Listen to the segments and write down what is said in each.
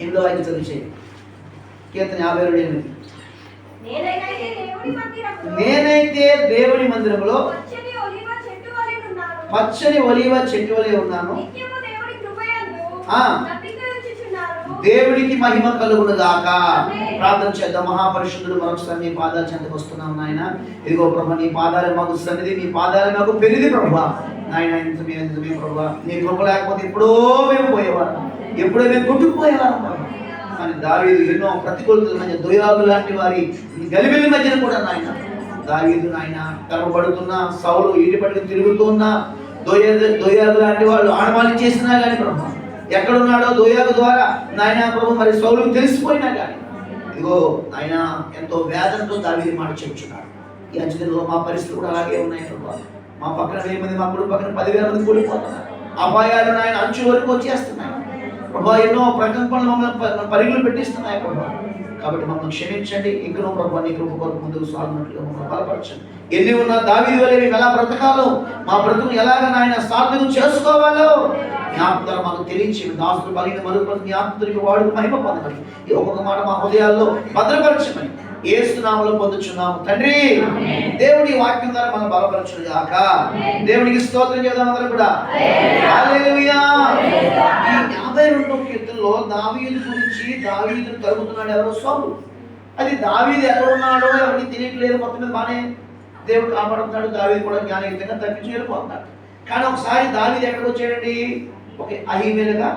8వ వాక్యం చదివించే. కీర్తన 52:8. నేనైతే దేవుని మందిరంలో పచ్చని ఒలీవ చెట్టు వలె ఉన్నాను. దేవునికి మహిమ కలుగును గాక. ప్రార్థన చేద్దాం. మహాపరిశుద్ధుడు, మరొకసారి నీ పాదాల చెంతకు వస్తున్నాం నాయన. ఇదిగో ప్రభు, నీ పాదాలు మాకు సన్నిధి, నీ పాదాలు మాకు పెరిది ప్రభు. నాయన నిజమే ప్రభు, నీ కృప లేకపోతే ఎప్పుడో మేము పోయేవారు, ఎప్పుడో మేము కొట్టుకుపోయేవారు ప్రభు. కానీ దావీదు ఎన్నో ప్రతికూలతల మధ్య, దొయ్యాగు లాంటి వారి గలిబిలి మధ్యన కూడా నాయన దావీదు నాయన కర్మపడుతున్నా, సౌలు ఈటి పట్టుకు తిరుగుతున్నా, దొయ్యాగు లాంటి వాళ్ళు ఆడవాళ్ళు చేసినా కానీ ప్రభు, ఎక్కడున్నాడో దొయ్యాగు ద్వారా నాయన ప్రభు మరి సౌలుకు తెలిసిపోయినా కానీ ఇదిగో ఆయన ఎంతో వేదనతో దావీదు మాట చెప్తున్నాడు. ఈ అంచెలో మా పరిస్థితులు కూడా అలాగే ఉన్నాయి ప్రభు. మా పక్కన 1000 మంది, మా కుడి పక్కన 10,000 మంది కూలిపోతున్నారు. అపాయాలు నాయన అంచు వరకు వచ్చేస్తున్నాయి ప్రభా. ఎన్నో ప్రకంపనలు మమ్మల్ని పరుగులు పెట్టిస్తున్నాయి ప్రభా. కాబట్టి మమ్మల్ని క్షమించండి. ఇంకనో ప్రభా నీ కృప కొరకు ముందుకు సాగినట్లుగా మమ్మల్ని బలపరచండి. ఎన్ని ఉన్నా దావీదు వలె మేము ఎలా బ్రతకాలో, మా బ్రతుకు ఎలాగ నాయన సార్థకం చేసుకోవాలో జ్ఞాపకాలు మాకు తెలియచి, దాసులు బలిగిన మరొక జ్ఞాపకుడికి వాడుకు మహిమ పొందమని, ఈ ఒక్కొక్క మాట మా హృదయాల్లో భద్రపరచమని యేసు నామములో పొందుచున్నాము తండ్రి. దేవుడి వాక్యం ద్వారా మనం బలపరచును గాక. దేవునికి స్తోత్రం చేద్దాం అందరూ కూడా. హల్లెలూయా. ఈ 52వ కీర్తనలో దావీదు గురించి, దావీదును తరుముతున్నాడు ఎవరో సౌలు. అది దావీదు ఎక్కడున్నాడో ఎవరికి తెలియట్లేదు. మొత్తం మీద బానే దేవుడు కాపాడుతున్నాడు. దావీదు కూడా జ్ఞానయుక్తంగా తప్పించి వెళ్ళిపోతున్నాడు. కానీ ఒకసారి దావీదు ఎక్కడికి వచ్చాడండి? ఒక అహీమేలుగా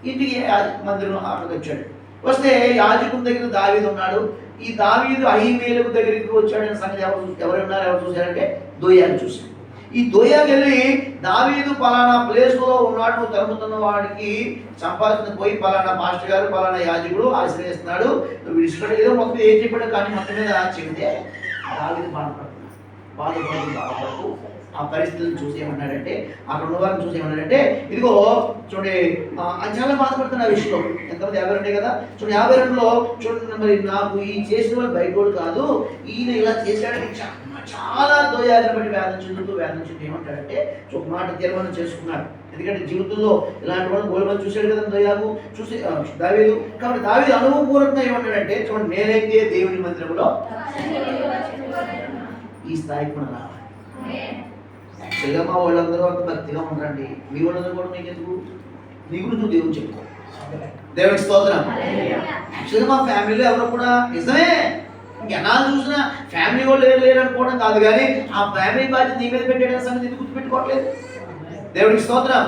ఇంటికి మందిరం అక్కడికి వచ్చాడు. వస్తే యాజకుని దగ్గర దావీదు ఉన్నాడు. ఈ దావీదు అహీమేలు దగ్గరికి వచ్చాడనే సంగతి ఎవరు చూశారంటే దోయాగు చూశాడు. ఈ దోయాగు వెళ్ళి దావీదు పలానా ప్లేస్లో ఉన్నాడు, నువ్వు తరుముతున్న వాడికి సంపాదించిన పోయి పలానా మాస్టర్ గారు, పలానా యాజకుడు ఆశ్రయిస్తున్నాడు, నువ్వు విడిచిపెట్ట ఏదో మొత్తం ఏం చెప్పాడు. కానీ మొత్తం మీద చెబితే దావీదు బాధపడుతూ ఆ పరిస్థితులను చూసి ఏమన్నాడంటే, అక్కడ ఉన్నవారిని చూసి ఏమన్నాడంటే, ఇదిగో చూడండి చాలా బాధపడుతున్న ఆ విషయంలో. ఎంతమంది 52 కదా చూడండి. 52లో చూడండి, మరి నాకు ఈ చేసిన వాళ్ళు బయట వాళ్ళు కాదు, ఈయన ఇలా చేశాడని చాలా దోయాలను బట్టి వేదన చెందుతూ ఏమంటాడంటే ఒక మాట తీర్మానం చేసుకున్నాడు. ఎందుకంటే జీవితంలో ఇలాంటి వాళ్ళు గోల్మని చూశాడు కదా దోయాగు, చూసి దావీదు. కాబట్టి దావీదు అనుభవపూర్వకంగా ఏమంటాడంటే చూడండి, నేనైతే దేవుని మందిరంలో ఈ స్థాయికి మనం రావాలి. యాక్చువల్గా మా వాళ్ళందరూ అంత భక్తిగా ఉంటారండి. మీ వాళ్ళందరూ కూడా నీకెందుకు, నీ గురించి నువ్వు దేవుని చెప్పుకో. దేవుడికి స్తోత్రం. యాక్చువల్గా మా ఫ్యామిలీలో ఎవరో కూడా నిజమే జనాలు చూసినా ఫ్యామిలీ వాళ్ళు లేరు అనుకోవడం కాదు, కానీ ఆ ఫ్యామిలీ బాధ్యత నీ మీద పెట్టే సంగతి ఎందుకు గుర్తుపెట్టుకోవట్లేదు. దేవుడికి స్తోత్రం.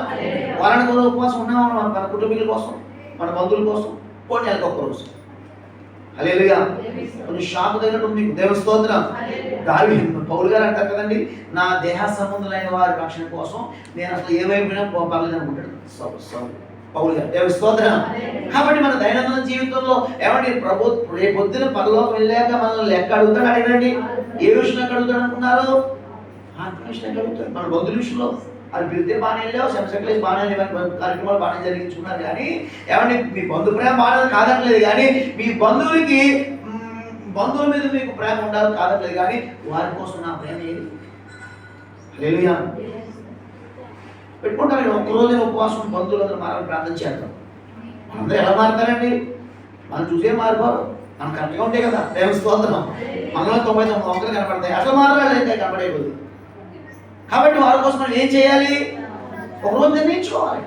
వారానికి కూడా ఉపవాసం ఉన్నాము మన కుటుంబీకుల కోసం, మన బంధువుల కోసం, కొన్ని నెలకు ఒక్కరోజు. హల్లెలూయా. కొంచెం షాక్ తగినట్టు మీకు. దేవుని స్తోత్రం. దావీదు పౌలు గారు అంటారు కదండి, నా దేహ సంబంధులైన వారి రక్షణ కోసం నేను అసలు ఏమైపోయినా పర్లేదు అనుకుంటాడు పౌలు గారు. దేవుని స్తోత్రం. కాబట్టి మన దైనందిన జీవితంలో ఏమంటే ప్రభు రేపొద్దున పరలోకం వెళ్ళాక మనల్ని లెక్క అడుగుతాడు. అడగండి, ఏ విషయం లెక్క అడుగుతాడు అనుకున్నారు? ఆత్మ విషయం లెక్క అడుగుతాడు. మన బంధువుల విషయంలో అది పిలితే బాగానే వెళ్ళావు, సెక్రటరీ బాగానే కార్యక్రమాలు బాగానే జరిగించుకున్నారు. కానీ ఏమంటే మీ బంధు ప్రేమ బాగా కాదట్లేదు, కానీ మీ బంధువుల మీద మీకు ప్రేమ ఉండాలి కాదట్లేదు, కానీ వారి కోసం నా ప్రేమ ఏది? హల్లెలూయా. పెట్టుకుంటారు. ఒక్కరోజు ఉపవాసం బంధువులందరూ మారాలని ప్రార్థన చేద్దాం. అందరూ ఎలా మారుతారండి? మనం చూసే మారిపోరు, మనం కరెక్ట్గా ఉంటే కదా. దేవుని స్తోత్రం. మనలో 99 వంకలు కనపడతాయి, అసలు మారాలంటే కనపడే కొద్ది. కాబట్టి వారి కోసం మనం ఏం చేయాలి? ఒకరోజు నిర్ణయించుకోవాలి.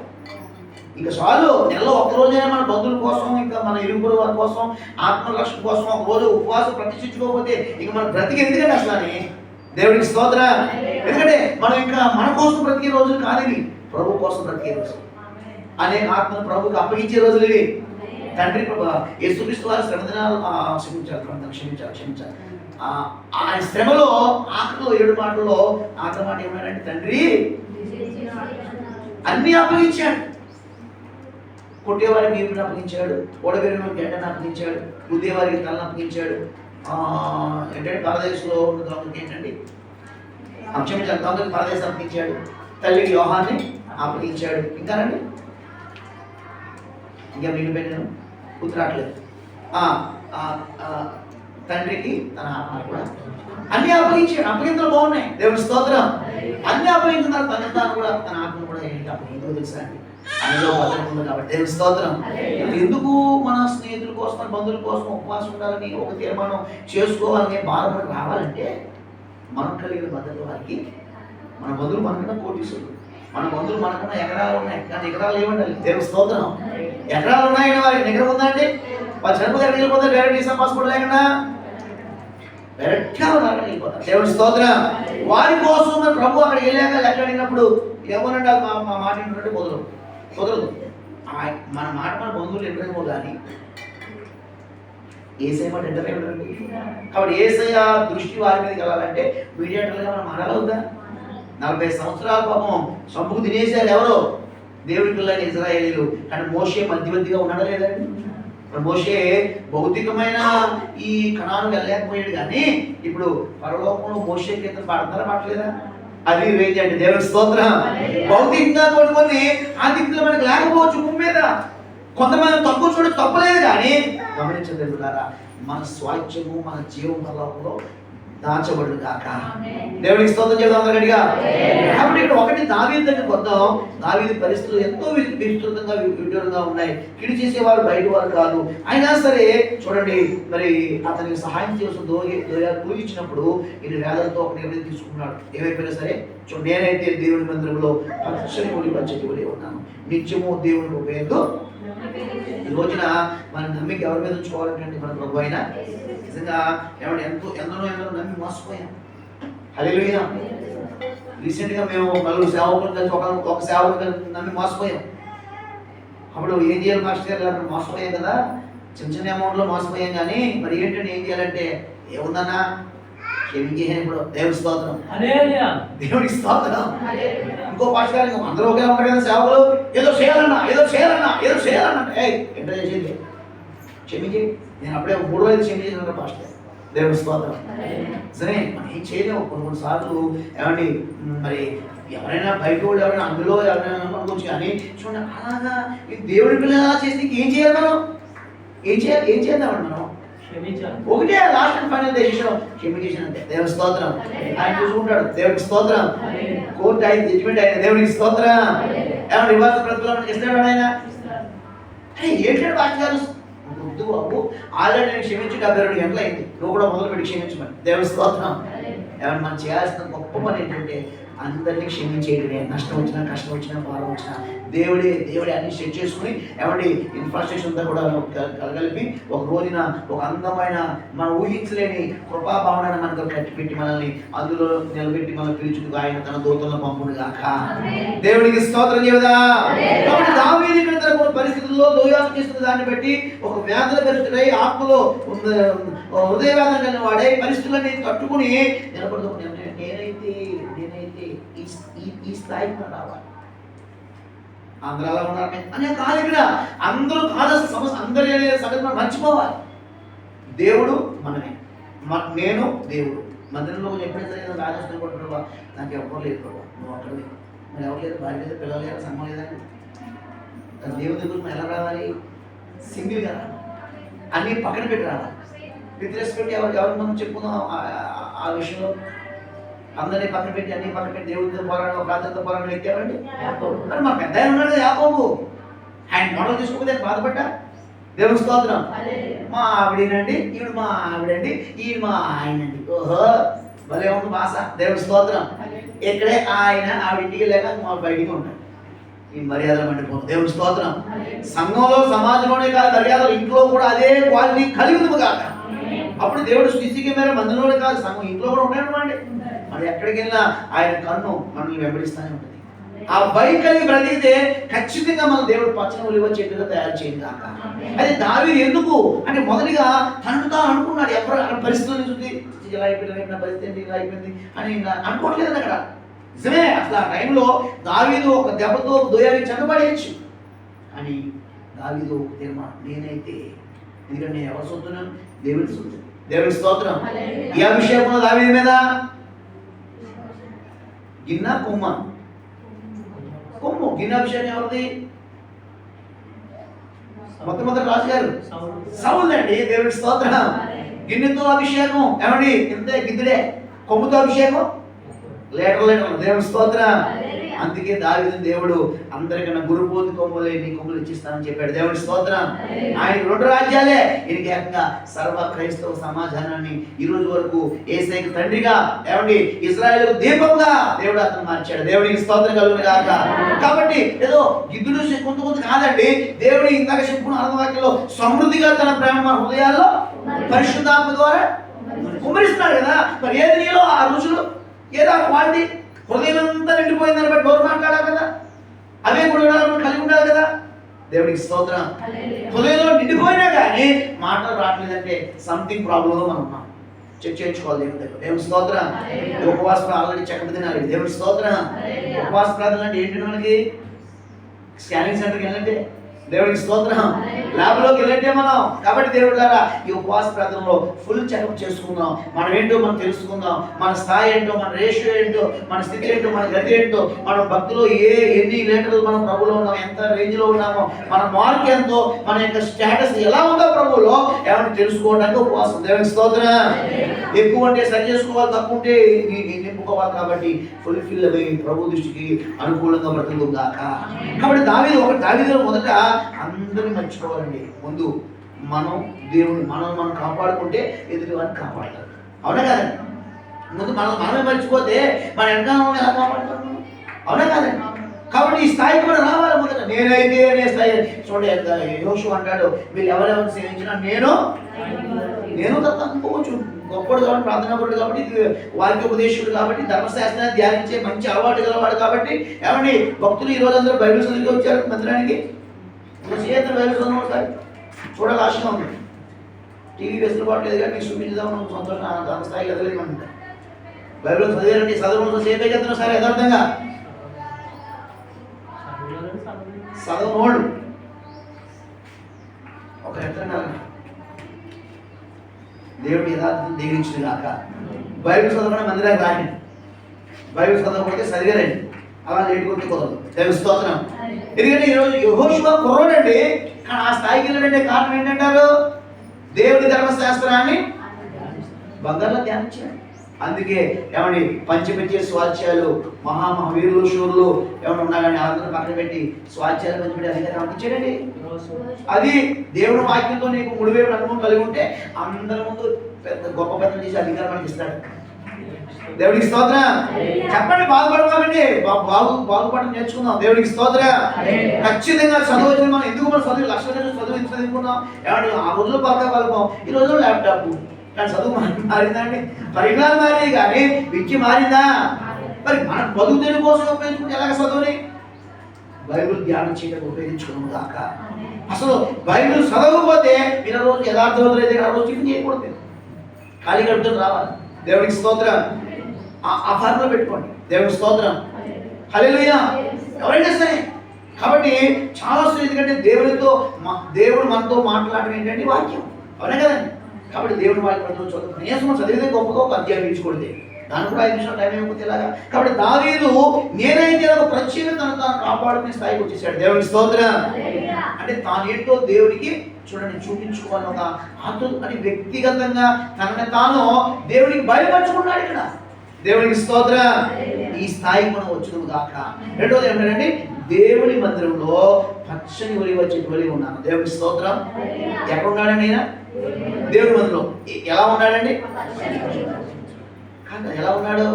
ఇంకా చాలు. నెలలో ఒక్కరోజైనా మన బంధువుల కోసం, ఇంకా మన ఇరువురు వారి కోసం, ఆత్మరక్షణ కోసం ఒకరోజు ఉపవాసం ప్రతిష్ఠించుకోకపోతే ఇక మన బ్రతికి ఎందుకంటే అసలు అని. దేవుడికి స్తోత్రం. ఎందుకంటే మనం ఇంకా మన కోసం బ్రతికే రోజులు కాదు ఇవి, ప్రభు కోసం బ్రతికే రోజు. అనేక ఆత్మను ప్రభుకి అప్పగించే రోజులు ఇవి. తండ్రి యేసుక్రీస్తు వారి శ్రమ దినాలు క్షమించాలి. ఆయన శ్రమలో ఆఖరిలో 7 మాటల్లో ఆఖరి మాట ఏమన్నాడంటే, తండ్రి అన్నీ అప్పగించాడు. కొట్టేవారికి వీపుని అప్పగించాడు, ఓడబెరిగిన గంటను అప్పగించాడు, గుద్దేవారికి తలను అప్పగించాడు. ఏంటంటే పరదేశంలో ఉన్న దొంగకి ఏంటండి క్షమించాలి, దొంగకి పరదేశం అప్పగించాడు, తల్లికి యోహాన్ని అప్పగించాడు. ఇంకానండి ఇంకా మిగిలిపోయిన గుర్తురాట్లేదు. తండ్రికి తన ఆత్మ కూడా అన్ని అప్పగించాడు. అప్పగింతలు బాగున్నాయి. దేవుని స్తోత్రం. అన్ని అప్పగించిన తన కూడా తన ఆత్మను కూడా అప్పగిందో తెలుసా అండి. ఆయనలో భద్రత ఉంది కాబట్టి దేవుని స్తోత్రం. ఎందుకు మన స్నేహితుల కోసం మన బంధువుల కోసం ఉపవాసం ఉండాలని ఒక తీర్మానం చేసుకోవాలని బాధపడి రావాలంటే మనం కలిగిన భద్రత వారికి. మన బంధువులు మనకన్నా కోటీసులు, మన బంధువులు మనకన్నా ఎకరాలు ఉన్నాయి కానీ ఎకరాలు ఏమంటారు దేవుని స్తోత్రం. ఎకరాలు ఉన్నాయని వారికి నిగ్రహం ఉందండి. వాళ్ళు చనిపోతే ఎక్కడికి వెళ్ళిపోతారు? డైరెక్ట్ ఈసా పాస్పోర్ట్ లేకుండా డైరెక్ట్గా వెళ్ళిపోతారు. దేవుని స్తోత్రం. వారి కోసం మన ప్రభు అక్కడికి వెళ్ళాక లెక్క అడిగినప్పుడు ఎవరంటే మా మాట ఏంటంటే కుదరదు. మన మాట మన బంధువులు ఎంటరేమో కానీ ఏసఐ మాట ఎంటర్టైన్మెంట్. కాబట్టి ఏసయ్య దృష్టి వారి మీదకి వెళ్ళాలంటే మీడియేటర్గా మనం మారాలవుద్దా? 40 సంవత్సరాల పాపం సంపుకు తినేసారు ఎవరో దేవుడి పిల్లలు ఇజ్రాయేలీలు. కానీ మోషే మధ్యవర్తిగా ఉన్నాడా లేదండి? మోషే భౌతికమైన ఈ కణాను వెళ్ళలేకపోయాడు కానీ ఇప్పుడు పరలోకంలో మోషే కింద పడతారా పడలేదా? అది రేంజ్ అంటే దేవుని స్తోత్రం. భౌతికంగా కొన్ని ఆధిక్యులు మనకు లేకపోవచ్చు భూమి మీద, కొంతమంది తక్కువ చూడ తప్పలేదు కానీ గమనించగలుగుతారా మన స్వాస్థ్యము మన జీవం పరలోకంలో దాచబడును గాక. దేవునికి స్తోత్రం చేద్దాం గట్టిగా. కాబట్టి ఇక్కడ ఒకటి దావీదు దగ్గరికి వద్దాం. దావీదు పరిస్థితులు ఎంతో విస్తృతంగా విడ్డూరంగా ఉన్నాయి. కిడి చేసేవారు బయట వారు కాదు. అయినా సరే చూడండి, మరి అతనికి సహాయం చేసిన దూయించినప్పుడు ఈయన వేదలతో ఒక నిర్ణయం తీసుకున్నాడు. ఏమైపోయినా సరే చూడండి, నేనైతే దేవుని మందిరంలో పచ్చని ఒలి పచ్చటి ఒలి ఉన్నాను, నిత్యము దేవుని ఉపయోగం. ఈ రోజున మన నమ్మిక ఎవరి మీద ఉంచుకోవాలంటే మన ప్రభు అయినా నిజంగా ఏమంటే ఎందరో నమ్మి మోసపోయాం. హల్లెలూయా. రీసెంట్గా మేము నలుగురు సేవకులు కలిసి ఒక సేవకులు నమ్మి మోసపోయాం. అప్పుడు ఏం చేయాలి మాస్టర్ గారు? మోసపోయాం కదా, చిన్న అమౌంట్లో మోసపోయాం కానీ మరి ఏంటంటే ఏం చేయాలంటే ఏముందన్నా క్షమించేసాను. ఇప్పుడు దేవుడి స్తోత్రం, దేవుడి స్తోత్రం. ఇంకో పాస్టర్ గారు అందరూ ఒకే ఉంటారు కదా సేవకులు, ఏదో చేయాలన్నా ఎంత చేసేది క్షమించి. నేను అప్పుడే 3 క్షమించేసిన పాస్టర్. దేవుడి స్తోత్రం. సరే మనం ఏం చేయలేము కొన్ని సార్లు. ఏమండి మరి ఎవరైనా బయట వాళ్ళు ఎవరైనా అందులో ఎవరైనా అనుకోవచ్చు కానీ చూడండి అలాగా ఈ దేవుడి పిల్లలు చేసి ఏం చేయాలి? మనం ఏం చేద్దామండి? మనం ఒకటే లాస్ట్ అండ్ ఫైనల్ డెసిషన్ క్షమించేసిన అంతే. దేవుడి స్తోత్రం. ఆయన చూసుకుంటాడు. దేవుడికి స్తోత్రం. కోర్టు ఆయన జడ్జిమెంట్ ఆయన. దేవుడికి స్తోత్రం. ఏమన్నా రివర్స్ ప్రతిఫలం ఇస్తాడు ఆయన. ఏంటంటే బాగా గారు వద్దు బాబు, ఆల్రెడీ నేను క్షమించి 72 గంటలు అయింది, నువ్వు కూడా మొదలు పెట్టి క్షమించమని. దేవుడి స్తోత్రం. ఏమన్నా మనం చేయాల్సిన గొప్ప పని ఏంటంటే అందరినీ క్షమించేయడమే. నష్టం వచ్చినా కష్టం వచ్చినా భారం వచ్చినా దేవుడే అన్ని సెట్ చేసుకుని ఏమండి ఇన్ఫ్రాస్ట్రక్చర్ అంతా కూడా కలగలిపి ఒక రోజున ఒక అందమైన మనం ఊహించలేని కృపాభావనాన్ని మనకు కట్టిపెట్టి మనల్ని అందులో నిలబెట్టి మనం పిలుచుకు ఆయన తన దూతలను పంపును గాక. దేవుడికి స్తోత్రం చెబుదా. కాబట్టి దావీదు ఇక్కడ తన పరిస్థితుల్లో దోయాలు చేస్తున్న దాన్ని బట్టి ఒక వ్యాధుల పరిస్థితులై ఆత్మలో హృదయ వేదన కలిగిన వాడే పరిస్థితులన్నీ తట్టుకుని నిలబడుతూ నేనైతే ఈ స్థాయికి రావాలి. ఆంధ్రాలో ఉన్నారు అనే కాదు, ఇక్కడ అందరూ కాదు సమస్య. అందరి అనే సంగతి మర్చిపోవాలి. దేవుడు మనమే, నేను దేవుడు. మందిరంలో ఎప్పుడైతే సరే రాజస్థాన్ కూడా ప్రభావ నాకు ఎవరు లేదు ప్రభావ, నువ్వు అక్కడ మరి ఎవరు లేదు, భార్య లేదు, పిల్లలు లేదు, సంఘం లేదని దేవుడి దగ్గర మనం ఎలా రావాలి? సింగిల్గా రావాలి, అన్నీ పక్కన పెట్టి రావాలి. విత్ రెస్పెక్ట్ ఎవరు మనం చెప్పుకుందాం ఆ విషయంలో. అందరినీ పక్కన పెట్టి అన్ని పక్కన పెట్టి దేవుడితో పోరాడు ప్రార్థనతో పోరాడు ఎక్కారండి. మరి మా పెద్ద ఆయన ఉన్నాడు యాకోబు, ఆయన మోడల్ తీసుకోకపోతే బాధపడ్డా. దేవుని స్తోత్రం. మా ఆవిడేనండి, ఈవిడ మా ఆవిడండి, ఈయన మా ఆయనండి. ఓహో భలే ఉంది భాష. దేవుని స్తోత్రం. ఇక్కడే ఆయన ఆవిడింటికి లేక మా బయటికి ఉంటాడు. ఈ మర్యాదలు మండిపోతుంది. దేవుని స్తోత్రం. సంఘంలో సమాజంలోనే కాదు, మర్యాదలు ఇంట్లో కూడా అదే క్వాలిటీ కలిగి కాక అప్పుడు దేవుడు స్థితికి మేర మందిలోనే కాదు సంఘం ఇంట్లో కూడా ఉంటాయన్నమాట. మరి ఎక్కడికి వెళ్ళినా ఆయన కన్ను మనల్ని వెంబడిస్తూనే ఉంటుంది. ఆ భయం కలిగి బ్రతికితే ఖచ్చితంగా మన దేవుడు పచ్చని ఒలివ చెట్టుగా తయారు చేయండి కాక. అది దావీదు ఎందుకు అంటే మొదటిగా తను తాను అనుకున్నాడు. ఎవరు పరిస్థితులను చూసి ఇలా అయిపోయింది, నా పరిస్థితి ఇలా అయిపోయింది అని అనుకోవట్లేదండి అక్కడ. నిజమే, అసలు ఆ టైంలో దావీదు ఒక దెబ్బతో దోయాన్ని చెందబడేయచ్చు. కానీ దావీదు తీర్మానం నేనైతే, ఎందుకంటే నేను ఎవరు సొత్తున్నాను? దేవుడి సొత్తు. దేవుడి స్తోత్రం. ఈ అభిషేకంలో దావీదు మీద గిన్నె కొమ్ము గిన్నెభిషేకం ఎవరిది? మొట్టమొదటి రాజుగారు సౌలు అండి. దేవుడి స్తోత్రం. గిన్నెతో అభిషేకం ఏమండి? ఇంతే గిద్దెడే. కొమ్ముతో అభిషేకం లీటర్లు. దేవుడి స్తోత్రం. అందుకే దావీదు దేవుడు అందరికన్నా గురుపోతు కొమ్ములే నీ కొమ్ములు ఇచ్చిస్తానని చెప్పాడు. దేవుడి స్తోత్రం. ఆయన 2 రాజ్యాలే ఈయనకి ఏకంగా సర్వ క్రైస్తవ సమాజాన్ని ఈ రోజు వరకు యేసయ్యకు తండ్రిగా, ఏమండి ఇశ్రాయేలుకు దీపంగా దేవుడు అతను మార్చాడు. దేవుడికి స్తోత్రం కలుగును గాక. కాబట్టి ఏదో గిద్దులు కొంత కాదండి, దేవుడి ఇందాక చెప్పుకున్న అర్థవాక్యంలో సమృద్ధిగా తన ప్రేమ మన హృదయాల్లో పరిశుద్ధాత్మ ద్వారా కుమ్మరిస్తున్నాడు కదా. మరి ఏది నీలో ఆ రుచులు, ఏదో ఆ క్వాలిటీ, హృదయం అంతా నిండిపోయిందని బట్టి నోరు మాట్లాడాలి కదా, అవే గుణాలను కలిగి ఉండాలి కదా. దేవుడికి స్తోత్రం. హృదయంలో నిండిపోయినా కానీ మాటలు రావట్లేదంటే సంథింగ్ ప్రాబ్లంలో మనం ఉన్నాం. చెక్ చేయించుకోవాలి దేవుడి దగ్గర. దేవుడి స్తోత్రం. ఉపవాస ఆల్రెడీ చెక్క తినాలి. దేవుడి స్తోత్రం. ఉపవాస ప్రార్థన అంటే ఏంటి? మనకి స్కానింగ్ సెంటర్కి వెళ్ళంటే, దేవుడికి స్తోత్రం, ల్యాబ్లోకి వెళ్ళంటే మనం. కాబట్టి దేవుడి ద్వారా ఈ ఉపవాస ప్రార్థనలో ఫుల్ చెకప్ చేసుకుందాం. మనం ఏంటో మనం తెలుసుకుందాం. మన స్థాయి ఏంటో, మన రేషియో ఏంటో, మన స్థితి ఏంటో, మన గతి ఏంటో, మన భక్తిలో ఎన్ని లీటర్లు మనం ప్రభులో ఉన్నాం, ఎంత రేంజ్లో ఉన్నామో, మన మార్క్ ఎంతో, మన యొక్క స్టేటస్ ఎలా ఉందో ప్రభులో ఏమైనా తెలుసుకోవడానికి ఉపవాసం. దేవుడికి స్తోత్రం. ఎక్కువ అంటే సరి చేసుకోవాలి, తక్కువ ఉంటే నింపుకోవాలి. కాబట్టి ఫుల్ఫిల్ అయ్యి ప్రభు దృష్టికి అనుకూలంగా బ్రతుకుగాక. కాబట్టి దావీదు మొదట అందరిని మర్చిపోవాలండి. ముందు మనం దేవుని మనం కాపాడుకుంటే ఎదుటి వారిని కాపాడతారు. అవునా కాదండి? ముందు మనమే మర్చిపోతే మన వెనకాల ఎలా కాపాడుతాము? అవునా కాదండి? కాబట్టి ఈ స్థాయికి మనం రావాలి. మొదట నేనైతే అనే స్థాయి చూడండి. యోషువ అంటాడు, వీళ్ళు ఎవరెవరు సేవించినా నేను తక్కువచ్చు గొప్పడు కాబట్టి, ప్రార్థనాపరుడు కాబట్టి, వారికి ఉపదేశుడు కాబట్టి, ధర్మశాస్త్రాన్ని ధ్యానించే మంచి అలవాటు గలవాడు కాబట్టి. ఏమండి భక్తులు ఈ రోజు అందరూ బైబిల్ చదివి వచ్చారు మందిరానికి. చేతులు బైబిల్ చదువు ఒకసారి చూడాలి, ఆశగా ఉంది. టీవీ వెసులుబాటు లేదు కానీ మీకు చూపించుదాం, సంతోషం అంత స్థాయికి ఎదగలేమంట. బైబిల్ చదివారండి, చదువు సేపు అయిపోతున్నా సరే యథార్థంగా చదవనోళ్ళు ఒక ఎత్తరంగా దేవుడి యథార్థం దీవించింది కాక. బైబిల్ చదవకుండా మందిరానికి రాయండి, బైబిల్ చదవకపోతే చదివారండి, అలా లేటుకొస్తే కుదరదు. దేవుడి స్తోత్రం. ఎందుకంటే ఈరోజు యెహోషువ కుర్రోడండి, కానీ ఆ స్థాయికి వెళ్ళడంటే కారణం ఏంటంటారు? దేవుడి ధర్మశాస్త్రాన్ని బంగారులో ధ్యానించాడు. అందుకే ఏమండి పంచిపెట్టే స్వాధ్యాయాలు, మహామహవీరులు శూరులు ఏమైనా ఉన్నా కానీ అందరూ పక్కన పెట్టి స్వాధ్యాయాలు పంచిపెట్టి అధికారం పంపించాడండి. అది దేవుడు వాక్యంతో నీకు 3,000 అనుభవం కలిగి ఉంటే అందరి ముందు గొప్ప పెద్దలు చేసి అధికారం మనకి ఇస్తాడు. దేవుడికి స్తోత్రం. చెప్పండి, బాగుపడతామండి, బాగుపడడం నేర్చుకుందాం. దేవుడికి స్తోత్రం. ఖచ్చితంగా చదువు వచ్చింది. మనం ఎందుకు మనం లక్షల చదువుకున్నాం? ఏమండి ఆ రోజుల్లో బాగా కలుపుతాం, ఈ రోజుల్లో ల్యాప్టాప్. కానీ చదువు మారిందండి, పరిజ్ఞానం మారింది కానీ విద్య మారిందా? మరి మన బతుకు తెరుగు కోసం ఉపయోగించుకుంటే ఎలాగ చదువుని? బైబిల్ ధ్యానం చేయడానికి ఉపయోగించుకున్నాం కాక. అసలు బైబిల్ చదవకపోతే మీరు రోజు యథార్థవంతులు అయితే ఆ రోజు టిఫిన్ చేయకూడదు, ఖాళీ గడుపుతూ రావాలి. దేవుడికి స్తోత్రం. ఆ ఫార్ములా పెట్టుకోండి. దేవుడికి స్తోత్రం. హల్లెలూయా. ఎవరైనా సరే. కాబట్టి చాలా వస్తుంది. ఎందుకంటే దేవుడు మనతో మాట్లాడడం ఏంటంటే వాక్యం. అవునే కదండి? కాబట్టి దేవుని వాక్యం చదువు కనీసం చదివితే గొప్పగా ఒక అధ్యాయం ఇచ్చుకోండి. దానికి కూడా 5 నిమిషాలు టైం అయిపోతే ఇలాగా. కాబట్టి దావీదు నేనైతే ఒక ప్రత్యేకతను తాను కాపాడుకునే స్థాయికి వచ్చేసాడు. దేవుడికి స్తోత్రం. అంటే తానేంటో దేవుడికి చూడండి చూపించుకోవాలి. ఒక అని వ్యక్తిగతంగా తనని తాను దేవుడికి బయలుపరుచుకున్నాడు ఇక్కడ. దేవుడికి స్తోత్రం. ఈ స్థాయికి మనం వచ్చినాము కాక. రెండోది ఏమిటంటే దేవుని మందిరంలో పచ్చని ఒలివ చెట్టు వలె ఉన్నాను. దేవుడికి స్తోత్రం. ఎక్కడ ఉన్నాడండి ఆయన? దేవుని మందిరంలో. ఎలా ఉన్నాడండి? ఎలా ఉన్నాడు?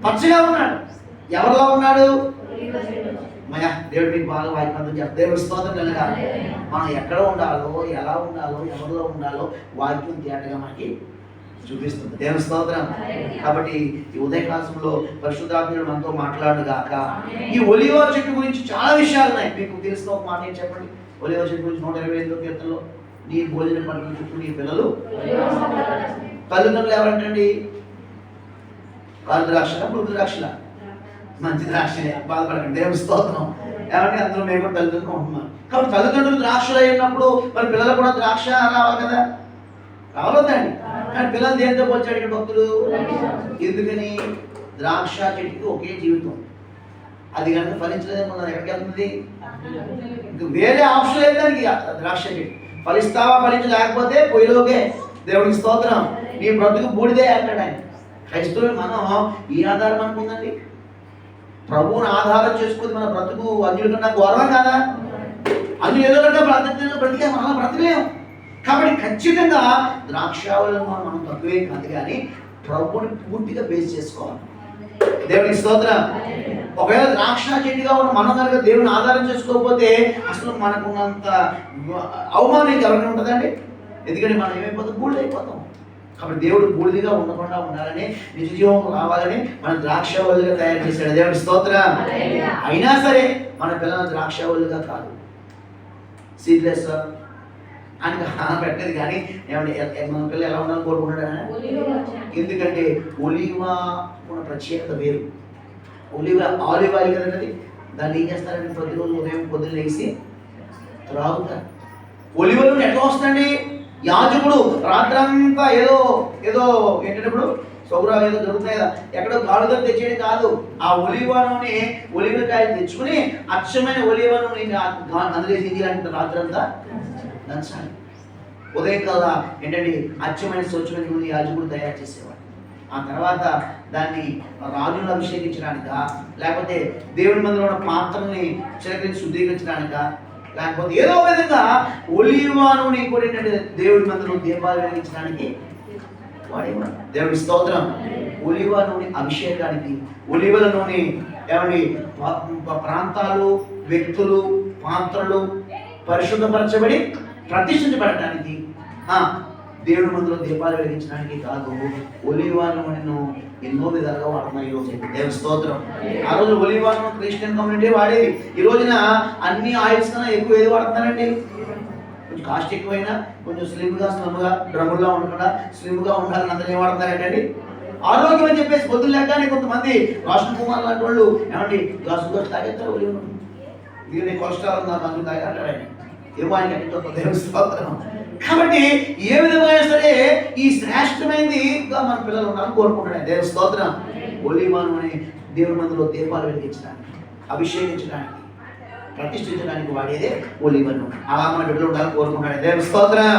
పచ్చగా ఉన్నాడు. ఎవరిలా ఉన్నాడు? మయా దేవుడు మీకు బాగా వాక్యం చెప్తారు. దేవుడి స్తోత్రం కనుక మనం ఎక్కడ ఉండాలో, ఎలా ఉండాలో, ఎవరిలో ఉండాలో వాక్యం తేటగా మనకి చూపిస్తుంది. దేవుడి స్తోత్రం. కాబట్టి ఈ ఉదయకాలంలో పరిశుద్ధాత్ముడు మనతో మాట్లాడుగాక. ఈ ఒలివ చెట్టు గురించి చాలా విషయాలు ఉన్నాయి. మీకు తెలిసిన ఒక మాట ఏంటి చెప్పండి? ఒలివ చెట్టు గురించి 128వ కీర్తనలో నీ భోజన పంటల చుట్టూ నీ పిల్లలు. తల్లిదండ్రులు ఎవరంటండి? వాళ్ళు ద్రాక్షల, మృదు ద్రాక్షల, మంచి ద్రాక్షలే. బాధపడకండి. దేవుడి స్తోత్రం. ఏమంటే అందులో మేము కూడా తల్లిదండ్రులు ఉంటున్నాం. కాబట్టి తల్లిదండ్రులు ద్రాక్షలు అయినప్పుడు మరి పిల్లలు కూడా ద్రాక్ష రావాలి కదా, రావద్దండి. కానీ పిల్లలు దేనితో పోల్చాడు ఇక్కడ భక్తులు? ఎందుకని? ద్రాక్ష చెట్టుకి ఒకే జీవితం, అది కనుక ఫలించలేదేమో ఎక్కడికి వెళ్తుంది? వేరే ఆప్షన్ లేదు దానికి. ద్రాక్ష చెట్టు ఫలిస్తావా ఫలించలేకపోతే పొయ్యిలోకే. దేవుడికి స్తోత్రం. నీ బ్రతుకు బూడిదే అంటాడు ఆయన. క్రైస్తవులు మనం ఈ ఆధారం అనుకుందండి. ప్రభువుని ఆధారం చేసుకుని మన బ్రతుకు అన్యుల కన్నా ఘోరం కాదా? అన్యులు ఏదో బ్రతికే మనం బ్రతకలేము. కాబట్టి ఖచ్చితంగా ద్రాక్షావళిలో మనం తక్కువే కాదు, కానీ ప్రభువుని పూర్తిగా బేస్ చేసుకోవాలి. దేవునికి స్తోత్రం. ఒకవేళ ద్రాక్ష చెట్టుగా ఉన్న మనం కనుక దేవుని ఆధారం చేసుకోకపోతే అసలు మనకున్నంత అవమానం ఎవరికైనా ఉంటుందండి? ఎందుకంటే మనం ఏమైపోతాం? బూడిద అయిపోతాం. కాబట్టి దేవుడు బూడిదిగా ఉండకుండా ఉండాలని, నిజ జీవం రావాలని మన ద్రాక్షావళిగా తయారు చేశాడు. దేవుడి స్తోత్రం. అయినా సరే మన పిల్లలు ద్రాక్షావళిగా కాదు, సీడ్లెస్ అని పెట్టలేదు. కానీ ఏమంటే మన పిల్లలు ఎలా ఉండాలని కోరుకుంటాడు? ఎందుకంటే ఒలివ ఉన్న ప్రత్యేకత వేరు. ఆలివ్ ఆయిల్ కదండి, దాన్ని ఏం చేస్తారంటే ప్రతిరోజు ఉదయం పొద్దున్న లేసి త్రాగుతారు. ఒలివలు ఎట్లా వస్తుందండి? యాజకుడు రాత్రంతా ఏదో ఏదో ఏంటంటే ఇప్పుడు సౌరాలు ఏదో దొరుకుతాయి కదా, ఎక్కడో గాడుగా తెచ్చేది కాదు. ఆ ఒలివలోని ఒలివకాయలు తెచ్చుకుని అచ్చమైన ఒలివను అందులో తీయాలంటే రాత్రంతా దంచాలి. ఉదయం కల్లా ఏంటంటే అచ్చమైన స్వచ్ఛమైన నూనె యాజకుడు తయారు చేసేవాడు. ఆ తర్వాత దాన్ని రాజులను అభిషేకించడానిక, లేకపోతే దేవుని మందిలో ఉన్న పాత్రల్ని చిలకరించి శుద్ధీకరించడానిక, లేకపోతే ఏదో విధంగా ఒలివ నూనె కూడా ఏంటంటే దేవుడి మందిలో దీపాలు వెలిగించడానికి వాడేవాడు. దేవుడి స్తోత్రం. ఒలివ నూనె అభిషేకానికి, ఒలివల నూనె ఏమండి ప్రాంతాలు, వ్యక్తులు, పాత్రలు పరిశుద్ధపరచబడి ప్రతిష్ఠించబడటానికి, దేవుడి మందిలో దీపాలు వెలిగించడానికి కాదు. ఒలివ నూనెను ఎన్నో విధాలుగా వాడుతున్నాయి ఈరోజు. దేవుడి స్తోత్రం. ఆ రోజు ఒలివ నూనె క్రిస్టియన్ కమ్యూనిటీ వాడేది. ఈ రోజున అన్ని ఆయిల్స్ కన్నా ఎక్కువ ఏది వాడుతున్నారండి? కొంచెం కాస్ట్ ఎక్కువైనా కొంచెం స్లిమ్గా డ్రమ్ముల్లో ఉండకుండా స్లిమ్గా ఉండాలని అందరూ ఏం వాడుతున్నారంటండి? ఆరోగ్యం అని చెప్పేసి పొద్దులు లేకనే కొంతమంది రాష్ట్ర కుమార్ లాంటి వాళ్ళు ఏమండి గ్లాసు తాగేస్తారు ఒలివ నూనె. దీని కొలెస్ట్రాల్ ఉందా మందు తాగారు ఆయన, ఏమో ఆయన దేవుడి స్తోత్రం. కాబట్టి ఏ విధమైన సరే ఈ శ్రేష్టమైనది మన పిల్లలు ఉండాలని కోరుకుంటున్నాడు. దేవుడి స్తోత్రం. ఒలివ నూనె దేవుడి మందిలో దీపాలు వెలిగించడానికి, అభిషేకించడానికి, ప్రతిష్ఠించడానికి వాడేదే ఒలివ నూనె. అలా మన బిడ్డలు ఉండాలని కోరుకుంటున్నాడు. దేవుడి స్తోత్రం.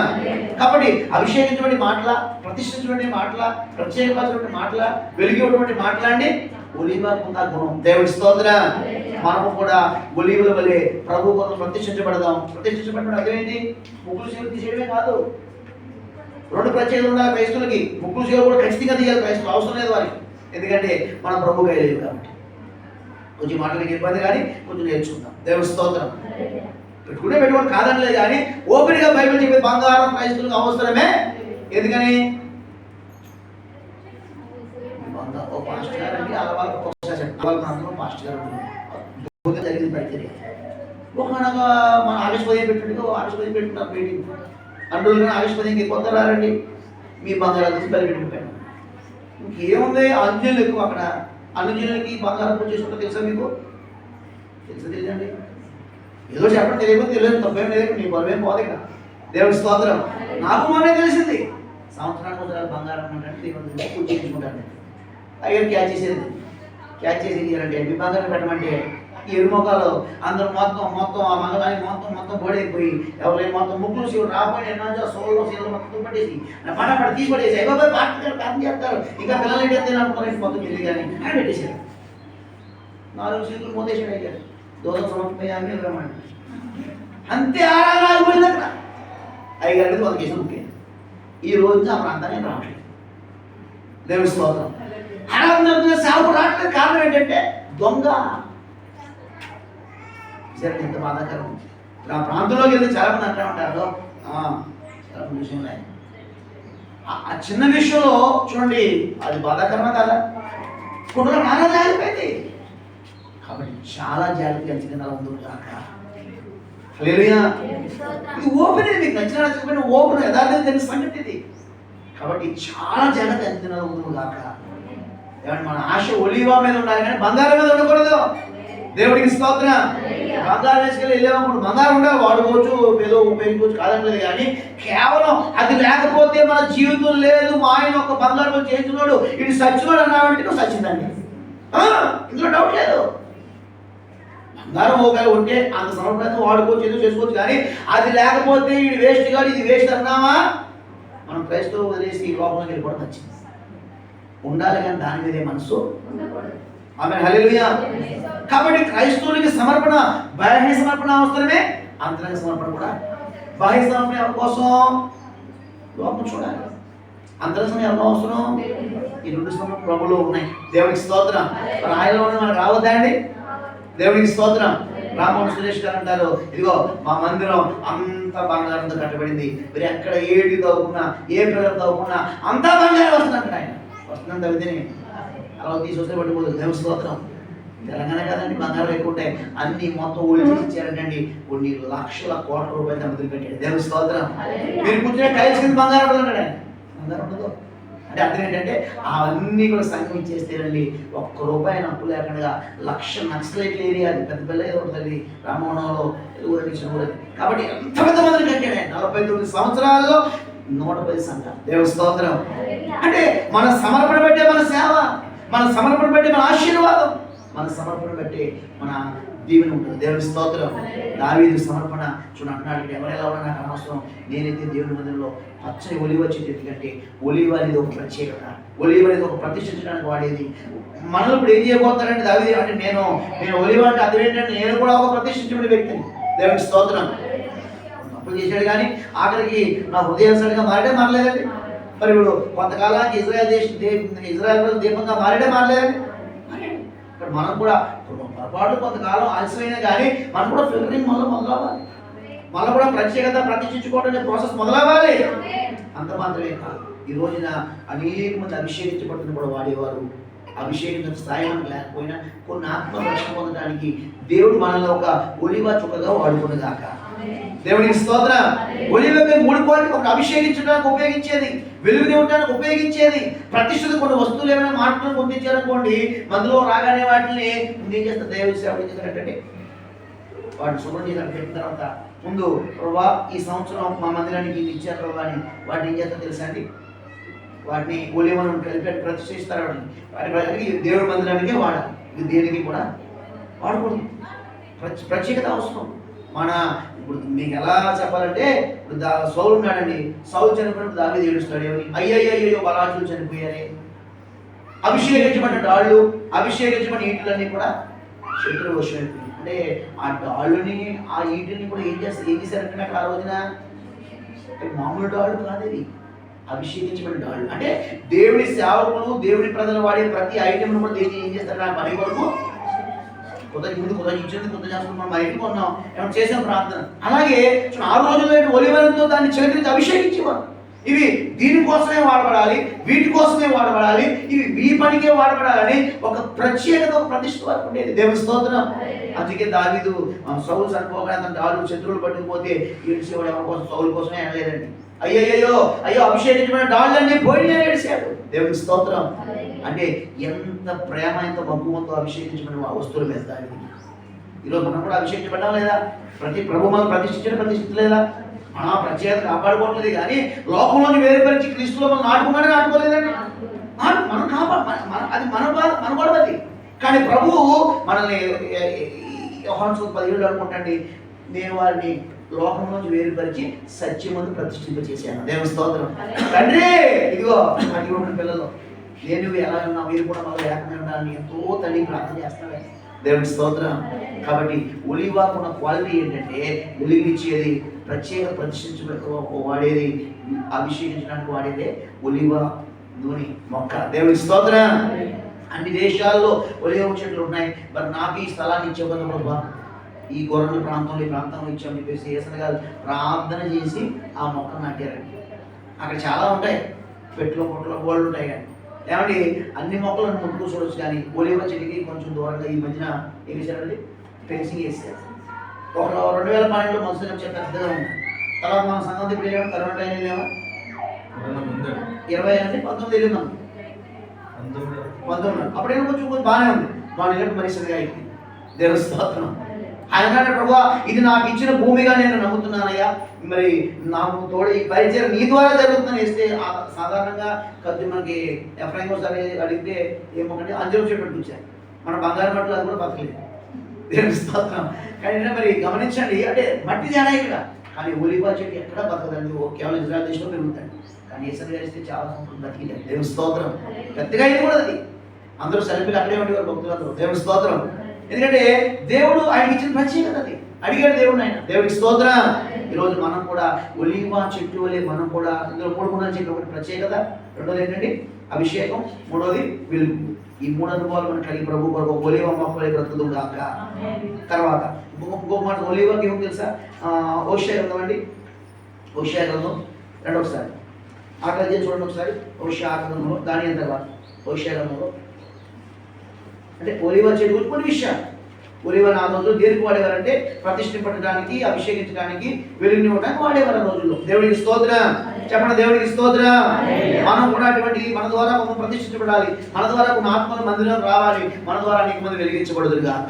కాబట్టి అభిషేకించబడి మాటల, ప్రతిష్ఠించబడి మాటల, ప్రత్యేకపరచబడి మాటల, వెలిగినటువంటి మాటలండి ఒలివకున్న గుణం. దేవుడి స్తోత్రం. మనము కూడా ఒలివల వలె ప్రభు కొరకు ప్రతిష్ఠించబడదాం. ప్రతిష్ఠించబడడం అదేంటి? ముక్కులు సీలు తీసేయడమే కాదు. రెండు ప్రత్యేకతలు ఉండాలి క్రైస్తవులకి. ముక్కులు సీలు కూడా ఖచ్చితంగా తీయాలి క్రైస్తవులు, అవసరం లేదు వారికి. ఎందుకంటే మన ప్రభు వేయలేదు కాబట్టి. కొంచెం మాటలకి ఇబ్బంది కానీ కొంచెం నేర్చుకుందాం. దేవుడి స్తోత్రం. పెట్టుకోవడం కాదనలేదు, కానీ ఓపెన్గా బైబిల్ చెప్పే బంగారం క్రైస్తవులకు అవసరమే. ఎందుకని ఓ పాస్టర్ గారు అండి వాళ్ళ పాస్టర్ గారు జరిగింది పరిచర్య. ఒకనగా మన ఆగస్టు 15 పెట్టుకుంటే ఆగస్టు 15 పెట్టుకున్నారు మీటింగ్. అంటున్నారు కానీ ఆగస్టు 15కి కొత్త రారండి, మీ బంగారాలు తీసి పెట్టుకుంటాను. ఇంకేముంది? అంజలు ఎక్కువ అక్కడ. అనుజనులకి బంగారం పూజ చేసుకుంటే తెలుసా మీకు? తెలియదండి. ఏదో చెప్పడం తెలియకపోతే తెలియదు, తప్పేం లేదు. మీ బరువేం పోదు ఇక్కడ. దేవుడి స్తోత్రం. నాకు మొన్నే తెలిసింది. సంవత్సరానికి ఒకసారి బంగారం అంటే దేవుడు పూజ చేయించుకుంటాను. అయ్యో క్యాచ్ చేసేది అంటే మీ బంగారం పెట్టమంటే ఈ ఎరుమొక్కలు అందరూ మొత్తం ఆ మంగళాన్ని మొత్తం బోడైపోయి ఎవరైనా మొత్తం ముక్కులు శివుడు రాబోయే ఎన్నో సోళ్ళు సీళ్ళు మొత్తం పట్టేసి పడపడి తీసి పడేసి అయిపోయి పాటలు చేస్తారు. ఇంకా పిల్లలు ఏంటంటే అనుకున్నారంటే మొత్తం తెలియదు కానీ ఆయన పెట్టేశారు. 4 సీట్లు మోదేశాడు అయ్యారు. దోదం సమర్పయ రమ్మండి అంతే. ఆరాగిపోయింది అక్కడ. అయ్యారు 100 కేసులు ముఖ్యం. ఈ రోజు ఆ ప్రాంతాన్ని రావట్లేదు. దేవుడి స్తోత్రం. ఆరాధన సేవకు రావట్లేదు. కారణం ఏంటంటే దొంగ. ఎంత బాధాకరం. ఆ ప్రాంతంలోకి వెళ్తే చాలా మంది అంటూ ఉంటారు చాలా విషయంలో ఆ చిన్న విషయంలో చూడండి, అది బాధాకరమా కాదా? కుటుంబం నానా జారిపోయింది. కాబట్టి చాలా జాగ్రత్తగా అంచనా ఉంది కాక. హల్లెలూయా. ఇది ఓపెన్, మీకు నచ్చిన నచ్చకపోయినా ఓపెన్ యథార్థంగా తెలిసిన సంగతి ఇది. కాబట్టి చాలా జాగ్రత్త అంచనా ఉంది కాక. ఏమంటే మన ఆశ ఒలివ మీద ఉండాలి కానీ బంగారం మీద ఉండకూడదు. దేవుడికి స్తోత్రం. బంగారం వేసుకెళ్ళి వెళ్ళేవాడు బంగారం ఉండాలి, వాడుకోవచ్చు, ఏదో ఉపయోగించుకోవచ్చు, కాదనలేదు. కానీ కేవలం అది లేకపోతే మన జీవితం లేదు. మా ఆయన ఒక బంగారం చేస్తున్నాడు, ఇది సచ్చినోడు అన్నావంటే నువ్వు సచ్చిందండి, ఇందులో డౌట్ లేదు. బంగారం ఒకవేళ ఉంటే అంత సమర్పణ వాడుకోవచ్చు, ఏదో చేసుకోవచ్చు. కానీ అది లేకపోతే ఇది వేస్ట్ కాదు, ఇది వేస్ట్ అన్నావా మనం క్రైస్తవ వదిలేసి ఈ లోపలికి వెళ్ళిపోవడం వచ్చింది. ఉండాలి కానీ దాని మీదే మనసు ఆమేన్, హల్లెలూయా. కాబట్టి క్రైస్తవులకి సమర్పణ బాహ్య సమర్పణ అవసరమే, అంతరంగ సమర్పణ కూడా. బాహ్య సమర్పణ ఎవరి కోసం? లోపం చూడాలి. అంతరంగ సమర్పణ ఎవరి అవసరం? ఈ రెండు సమర్పణ ప్రభులో ఉన్నాయి. దేవునికి స్తోత్రం. మరి ఆయనలో మనకు రావద్దా అండి? దేవునికి స్తోత్రం. రామోహన్ సురేష్ గారు అంటారు, ఇదిగో మా మందిరం అంతా బంగారంతో కట్టబడింది, మీరు ఎక్కడ ఏది తవ్వుకున్నా ఏ పిల్లలు తవ్వుకున్నా అంతా బంగారం వస్తుంది అంటాడు ఆయన. వస్తుందంత విధిని అలా తీసుకొస్తే పట్టుకోదు. దేవుని స్తోత్రం. తెలంగాణ కదండి బంగారం ఎక్కువ ఉంటాయి, అన్ని మొత్తం ఊళ్ళు ఇచ్చారంటండి. కొన్ని లక్షల కోట్ల రూపాయలు మొదలు పెట్టాడు. దేవుని స్తోత్రం. మీరు కూర్చునే టైల్స్ కింద బంగారం ఉండదు అంటాడు ఆయన. బంగారం ఉండదు అంటే అర్థం ఏంటంటే అవన్నీ కూడా సంఘం ఇచ్చేస్తేనండి, ఒక్క రూపాయి అప్పు లేకుండా లక్ష నక్సలైట్ల ఏరియా, అది పెద్ద పిల్ల ఏదో ఉంటుంది రామవనంలో ఊరడించిన. కాబట్టి ఎంత పెద్ద మందిని కట్టాడు 49 సంవత్సరాల్లో 110 సంఘాలు. దేవుని స్తోత్రం. అంటే మన సమర్పణ బట్టే మన సేవ, మన సమర్పణ బట్టే మన ఆశీర్వాదం, మన సమర్పణ బట్టే మన దీవెన ఉంటుంది. దేవుని స్తోత్రం. దావీదు సమర్పణ చూడ అంటున్నాడు, ఎవరెలా ఉన్నా నాకు అనవసరం, నేనైతే దేవుని మందిరంలో పచ్చని ఒలివ చెట్టు, ఎందుకంటే ఒలివ అనేది ఒక ప్రత్యేకత, ఒలివ అనేది ఒక ప్రతిష్ఠించడానికి వాడేది. మనల్ని ఇప్పుడు ఏం చేయబోతారంటే దావీదు అంటే నేను ఒలివ అంటే అదేంటంటే నేను కూడా ఒక ప్రతిష్ఠించబడిన వ్యక్తిని. దేవుని స్తోత్రం. తప్పులు చేశాడు కానీ ఆఖరికి నా హృదయాసరిగా మారడే మారలేదండి. మరి ఇప్పుడు కొంతకాలానికి ఇజ్రాయెల్ దీపంగా మారడే మారలేదండి. ఇక్కడ మనం కూడా పొరపాటు కొంతకాలం ఆలస్యమైనా కానీ మనం కూడా ఫిల్టరింగ్ మొదలవ్వాలి. మళ్ళీ కూడా ప్రత్యేకత ప్రతిష్ఠించుకోవడం ప్రాసెస్ మొదలవ్వాలి. అంత మాత్రమే కాదు, ఈ రోజున అనేక మంది అభిషేకించబడుతున్న కూడా వాడేవారు. అభిషేకించిన స్థాయి మనకు లేకపోయినా కొన్ని ఆత్మరక్షణ పొందడానికి దేవుడు మనల్ని ఒక ఒలివ చుక్కగా వాడుకునేదాక. దేవునికి స్తోత్రం. ఒలివపై 3 క్వాలిటీ, ఒక అభిషేకించడానికి ఉపయోగించేది, వెలుగునివ్వడానికి ఉపయోగించేది, ప్రతిష్ఠిత కొన్ని వస్తువులు ఏమైనా మాటలు పొందించారనుకోండి, మందులో రాగానే వాటిని ఏం చేస్తారు? దైవ సేవ చేస్తారంటే వాటిని శుభ్రం చేయాలని పెట్టిన తర్వాత ముందు ప్రభా ఈ సంవత్సరం మా మందిరానికి ఇది ఇచ్చారు ప్రభా అని వాటిని ఏం చేస్తారో తెలుసా అండి? వాటిని ఒలివను కలిపి ప్రతిష్ఠిస్తారు. వాటిని దేవుడి మందిరానికే వాడాలి, ఇది దేనికి కూడా వాడకూడదు. ప్రత్యేకత అవసరం. మన ఇప్పుడు మీకు ఎలా చెప్పాలంటే, ఇప్పుడు సౌలు ఉన్నాడండి, సౌలు చనిపోయినప్పుడు దావీదు ఏడుస్తాడు, ఏమని? అయ్యయ్యో బలాజులు చనిపోయారే. అభిషేకించబడిన డాళ్ళు, అభిషేకించబడిన ఈటలన్నీ కూడా శత్రు వశమైపోయింది. అంటే ఆ డాళ్ళుని ఆ ఈటిని కూడా ఏం చేశారంటే అక్కడ ఆ రోజున మామూలు డాళ్ళు కాదేవి, అభిషేకించబడిన డాళ్ళు. అంటే దేవుడి సేవకులు, దేవుడి ప్రజలు వాడే ప్రతి ఐటెంను కూడా ఏం చేస్తారు? ఆ పని కొరకు కొంత ఇచ్చింది, కొంత చేస్తున్నాం, మనం బయటకు ఉన్నాం, ఏమైనా చేసాం ప్రార్థన. అలాగే ఆ రోజుల్లో ఒలివలతో దాన్ని చిలకరించి అభిషేకించేవారు. ఇవి దీనికోసమే వాడబడాలి, వీటి కోసమే వాడబడాలి, ఇవి ఈ పనికే వాడబడాలని ఒక ప్రత్యేకత, ఒక ప్రతిష్ఠ వరకు ఉండేది. దేవుని స్తోత్రం. అందుకే దావీదు సౌలు చనిపోగానే డాలు శత్రువులు పట్టుకుపోతే ఏడ్చేవాడు ఎవరి కోసం? సౌలు కోసమే అనలేదండి. అయ్యో అభిషేకించబడిన డాళ్ళన్నీ పోయి ఏడ్చాడు. దేవుని స్తోత్రం. అంటే ఎంత ప్రేమ, ఎంత మక్కువతో అభిషేకించబడిన వస్తువుల మీద దానికి. ఈరోజు మనం కూడా అభిషేకించబడ్డాం లేదా? ప్రతి ప్రభు మనం ప్రతిష్ఠించలేదా? మనం ప్రత్యేకత కాపాడుకోవట్లేదు కానీ లోకంలోని వేరుపరిచి క్రీస్తులో మనం నాటుకోలేదండి. మనం అది మన గొడవది. కానీ ప్రభువు మనల్ని యోహాను 17 అనుకుంటండి, నేను వారిని లోకంలోంచి వేరుపరిచి సత్యమందు ప్రతిష్ఠింపచేశాను. దేవుని స్తోత్రం. తండ్రి ఇదిగో నాకు ఉన్న పిల్లలు నేను ఎలా ఉన్నా మీరు కూడా మళ్ళీ లేకుండా ఉండాలని ఎంతో తల్లి ప్రార్థన చేస్తాను. దేవుని స్తోత్రం. కాబట్టి ఒలివాకున్న క్వాలిటీ ఏంటంటే వెలుగునిచ్చేది, ప్రత్యేక వాడేది, అభిషేకించడానికి వాడేదే ఒలివ నూనె మొక్క. దేవుని స్తోత్రం. అన్ని దేశాల్లో ఒలివ చెట్లు ఉన్నాయి. మరి నాకు ఈ స్థలాన్ని ఇచ్చే కదా ప్రభా, ఈ గొర్రెల ప్రాంతంలో ఈ ప్రాంతంలో ఇచ్చామని చెప్పేసి ఏసన్న గారు ప్రార్థన చేసి ఆ మొక్కను నాటారండి. అక్కడ చాలా ఉంటాయి, పెట్టులో పొట్టులో గోళ్ళు ఉంటాయి. కానీ ఏమండి అన్ని మొక్కలను ముట్టుకు చూడొచ్చు, కానీ ఒలివ చెట్టుకి కొంచెం దూరంగా ఈ మధ్యన ఏం చేశారండి? ఫెన్సింగ్ వేసారు. 2012 మనసులో పెద్దగా ఉంది. తర్వాత మన సంగతి ఇప్పుడు వెళ్ళాము, కరోనా టైం వెళ్ళామా? 20 అంటే 19 వెళ్ళిందాం, 19 అప్పుడేమో కొంచెం బాగానే ఉంది. మన ఇళ్ళకి మనిషిగా అయింది. దేవుని స్తోత్రం. ఆయన ప్రభా ఇది నాకు ఇచ్చిన భూమిగా నేను నమ్ముతున్నానయ్యా, మరి నాకు తోడు ఈ పరిచయం నీ ద్వారా జరుగుతుందని వేస్తే సాధారణంగా ఖర్చు మనకి ఎఫ్ఐఓ సరే అడిగితే ఏమోకంటే అంజరం చెట్టు పెట్టుకొచ్చారు. మన బంగారం పట్ల అది కూడా బతకలేదు. దేవుని స్తోత్రం. కానీ మరి గమనించండి, అంటే మట్టి తేడా ఇక్కడ, కానీ ఒలివ చెట్టు ఎక్కడ బతకదండి, కేవలం ఇజ్రాయెల్ దేశంలో పెరుగుతాయి. కానీ ఏసరి వేస్తే చాలా సంవత్సరం బతికింది. దేవుని స్తోత్రం. పెద్దగా అయింది కూడా అది. అందరూ సెల్ఫీలు అక్కడే ఉండేవారు భక్తులందరూ. దేవుని స్తోత్రం. ఎందుకంటే దేవుడు ఆయనకి ఇచ్చిన ప్రత్యేకత అది. అడిగాడు దేవుడు, ఆయన దేవుడికి స్తోత్రం. ఈరోజు మనం కూడా ఒలీవ చెట్టు వలె మనం కూడా ఇందులో 3 గుణాలు చెప్పి, ఒకటి ప్రత్యేకత, రెండోది ఏంటంటే అభిషేకం, మూడోది వెలుగు. ఈ 3 అనుభవాలు మనం కలిగి ప్రభు కొరకు ఒలీవ మొక్కలే బ్రతుకుదు గాక. తర్వాత ఇంకొక మాట ఒలీవకి ఏమో తెలుసా? హోషేయ గ్రంథం అండి, హోషేయ గ్రంథం రండి ఒకసారి ఆకలి చేసి చూడండి ఒకసారి. హోషేయ గ్రంథంలో దాని తర్వాత హోషేయ గ్రంథంలో అంటే ఒలీవ చెట్టు గురించి కొన్ని విషయాలు. ఒలీవ ఆ రోజుల్లో దేనికి వాడేవారంటే ప్రతిష్ఠింపడానికి, అభిషేకించడానికి, వెలుగునివ్వడానికి వాడేవారు ఆ రోజుల్లో. దేవుడికి స్తోత్రం. చెప్పండి, దేవుడికి స్తోత్రం. మనం కూడా అటువంటి మన ద్వారా మనం ప్రతిష్ఠించబడాలి, మన ద్వారా కొన్ని ఆత్మల మందిరం రావాలి, మన ద్వారా అనేక మంది వెలిగించబడదు గాక.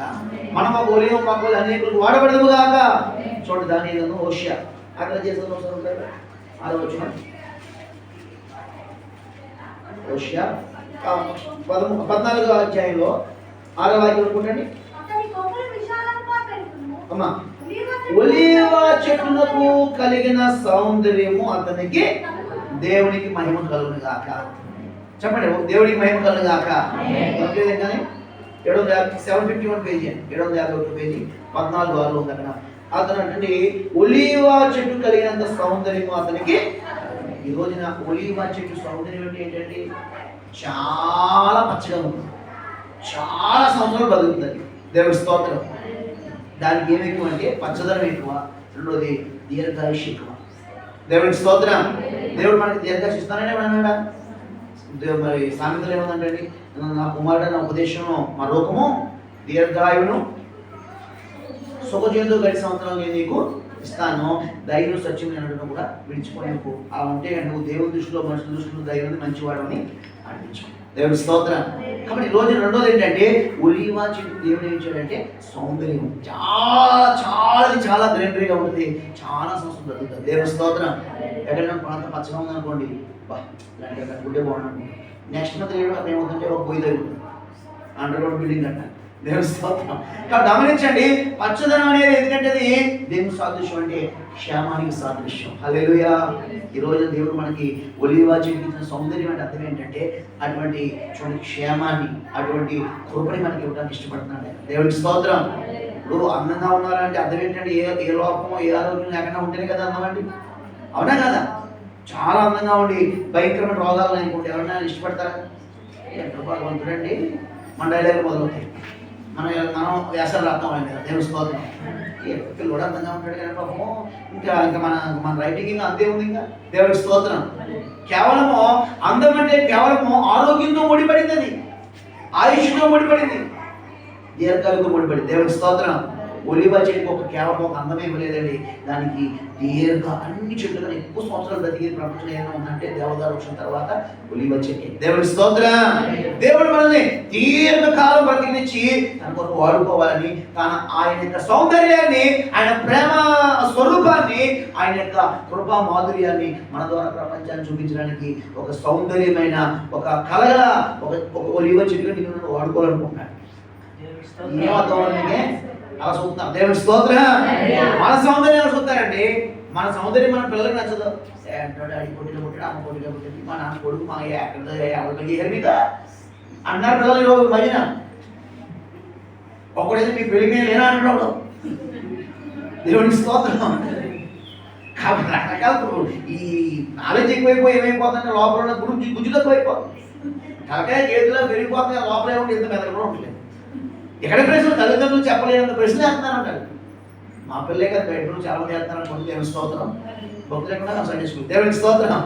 మనం ఒక ఒలీవ మొక్కలు అనేకులకు వాడబడదు గాక. చూడండి దానియేలు హోషేయ అక్కడ చేసిన ఆలోచన హోషేయ 14వ అధ్యాయంలో 6వ వాక్యం అనుకుంటండి. అమ్మా, ఒలీవ చెట్టునకు కలిగిన సౌందర్యము అతనికి దేవునికి మహిమ కలుగును గాక. చెప్పండి, దేవుడికి మహిమ కలుగును గాక. కానీ 751 పేజీ, 751 పేజీ 14:6 ఉంది అక్కడ. అతను అంటే ఒలీవ చెట్టు కలిగినంత సౌందర్యము అతనికి. ఈ రోజున ఒలీవ చెట్టు సౌందర్యం అంటే ఏంటంటే చాలా పచ్చగా ఉంటుంది, చాలా సంవత్సరాలు బతుకుతుంది. దేవుడి స్తోత్రం. దానికి ఏమి ఎక్కువ అంటే పచ్చదనం ఎక్కువ, రెండోది దీర్ఘాయుష్ ఎక్కువ. దేవుడికి స్తోత్రం. దేవుడు మనకి దీర్ఘాయుష్ ఇస్తాననే అన్నాడా? మరి సామెతలు ఏముందంటే, నా కుమారుడు నా ఉపదేశము మా రోగము దీర్ఘాయువును సుఖజీవితం గడి సంవత్సరాలు నేను నీకు ఇస్తాను, ధైర్యం సత్యం అనడం కూడా విడిచిపోయాకు. ఆ ఉంటే నువ్వు దేవుని దృష్టిలో మనుషుల దృష్టిలో ధైర్యం మంచివాడు అని అనిపించు. దేవుడి స్తోత్రం. కాబట్టి ఈ రోజు రెండోది ఏంటంటే ఒలీవ చెట్టు దేవుడు ఏం ఇచ్చాడంటే సౌందర్యం. చాలా చాలా చాలా గ్రీనరీగా ఉంటుంది, చాలా సంవత్సరం దొరుకుతుంది. దేవుడి స్తోత్రం. ఎక్కడైనా ప్రాంతం పచ్చగా ఉందనుకోండి, ఇలాంటి గుడ్డే బాగుంటుంది. నెక్స్ట్ మంత్ అక్కడ ఏమవుతుంటే ఒక పొయ్యి తగ్గుతుంది, అండర్ గ్రౌండ్ బిల్డింగ్ అంట. దేవుడి స్తోత్రం. కాబట్టి గమనించండి, పచ్చదనం అనేది ఎందుకంటే అది దేవుని సాదృశ్యం, అంటే క్షేమానికి సాదృశ్యం. హల్లెలూయా. ఈ రోజు దేవుడు మనకి ఒలీవ చెట్టుకి ఇచ్చిన సౌందర్యం అంటే అర్థం ఏంటంటే అటువంటి చూడండి క్షేమాన్ని, అటువంటి కృపని మనకి ఇవ్వడానికి ఇష్టపడుతున్నాడు. దేవుడికి స్తోత్రం. ఇప్పుడు అందంగా ఉన్నారంటే అర్థం ఏంటంటే ఏ లోపమో ఏ ఆరోగ్యం లేకుండా ఉంటేనే కదా అందం అండి, అవునా కదా? చాలా అందంగా ఉండి భయంకరమైన రోగాలు అనుకుంటే ఎవరైనా ఇష్టపడతారా? ఎంత భగవంతుడండి. మన డైలాగ్ మొదలవుతాయి, మనం వ్యాసాలు రాస్తాం ఆయన. దేవుడి స్తోత్రం. పిల్లడు అందంగా ఉంటాడు కానీ పాపము ఇంకా మన రైటింగ్ ఇంకా అంతే ఉంది. ఇంకా దేవుడికి స్తోత్రం. కేవలము అందం అంటే కేవలము ఆరోగ్యంతో ముడిపడింది, అది ఆయుష్తో ముడిపడింది, దీర్ఘాలతో ముడిపడింది. దేవుడికి స్తోత్రం. ఒలీవ చెట్టుకి కేవలం ఒక అందమే ఇవ్వలేదండి, దానికి అన్ని చెట్లు కానీ ఎక్కువ సంవత్సరాలు బ్రతికి ప్రపంచంలో ఏమైనా ఉందంటే దేవదారు వచ్చిన తర్వాత ఒలీవ చెట్టు. దేవుడి స్తోత్రం. దేవుడు మనల్ని దీర్ఘకాలం బ్రతికినిచ్చి తన కొరకు వాడుకోవాలని, ఆయన యొక్క సౌందర్యాన్ని, ఆయన ప్రేమ స్వరూపాన్ని, ఆయన యొక్క కృపా మాధుర్యాన్ని మన ద్వారా ప్రపంచాన్ని చూపించడానికి ఒక సౌందర్యమైన ఒక కళగా ఒక ఒలీవ చెట్టుగా వాడుకోవాలనుకుంటున్నాను. ఏమవుతామని అలా చూస్తున్నాం. దేవుడి స్తోత్రం. మన సౌందర్యం చూస్తారండి, మన సౌందర్యం మన పిల్లలకు నచ్చదు. డాడీ పొట్టిలో పుట్టాడు, అమ్మ పొట్టిలో పుట్టింది, మా నాన్న కొడుకు మా ఎవరి మీద అన్నారు పిల్లలు. మరిన ఒకడైతే మీ పెళ్లి మీద లేనా అంటున్నాడు. దేవుడికి స్తోత్రం. కాబట్టి రకరకాల ఈ నాలెడ్జ్ ఎక్కువైపోయి ఏమైపోతుందంటే లోపల ఉన్న గుజ్జు తక్కువైపోతుంది. తలకాయ చేతిలో పెరిగిపోతుంది, లోపల ఏమో ఇంత మెదడు కూడా ఉంటుంది. ఎక్కడ ప్రశ్నలు తల్లిదండ్రులు చెప్పలేనంత ప్రశ్నలు వేస్తున్నారంటారు. మా పిల్లలే కదా బయట నుంచి చాలా మంది వేస్తున్నారని కొంచెం దేవుని స్తోత్రం. భక్తులు లేకుండా సండే స్కూల్. దేవుడికి స్తోత్రం.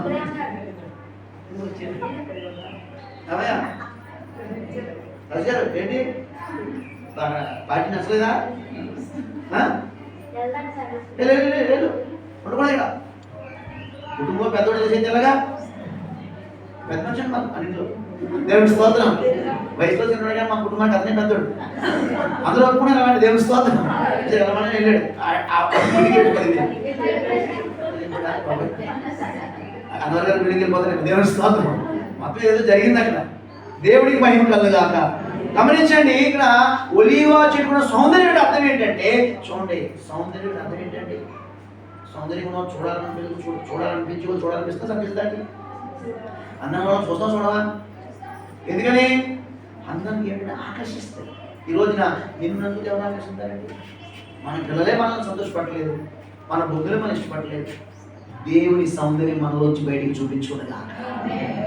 ఏంటి పార్టీ నచ్చలేదా? ఉండకూడదు ఇక్కడ. కుటుంబం పెద్దోడు చేసేది ఎలాగా పెద్ద మనిషి మాకు అన్నింటిలో. దేవుడి స్తోత్రం. వయసులో చిన్నవాడు కానీ మా కుటుంబానికి అతనే పెద్దోడు, అందరూ ఒప్పుకున్నారు అలాంటి. దేవుడి స్తోత్రం. వెళ్ళమని వెళ్ళాడు. అందరూ బిల్డింగ్ వెళ్ళిపోతారు. దేవుడి స్తోత్రం. మొత్తం ఏదో జరిగింది అక్కడ. దేవుడికి మహిమ కలుగుగాక. గమనించండి, ఇక్కడ ఒలీవ చెట్టు సౌందర్యం అర్థం ఏంటంటే చూడండి, సౌందర్యం అర్థం ఏంటంటే సౌందర్యం చూడాలనిపిస్తే సంపిస్తాండి. అందంగా చూస్తాం చూడవా? ఎందుకని అందరినీ ఏమైనా ఆకర్షిస్తాయి. ఈ రోజున నిన్ను ఎవరు ఆకర్షిస్తారండి? మన పిల్లలే మనల్ని సంతోషపడలేదు, మన బుద్ధులే మనం ఇష్టపడలేదు. దేవుని సౌందర్యం మనలోంచి బయటికి చూపించుకున్నగా.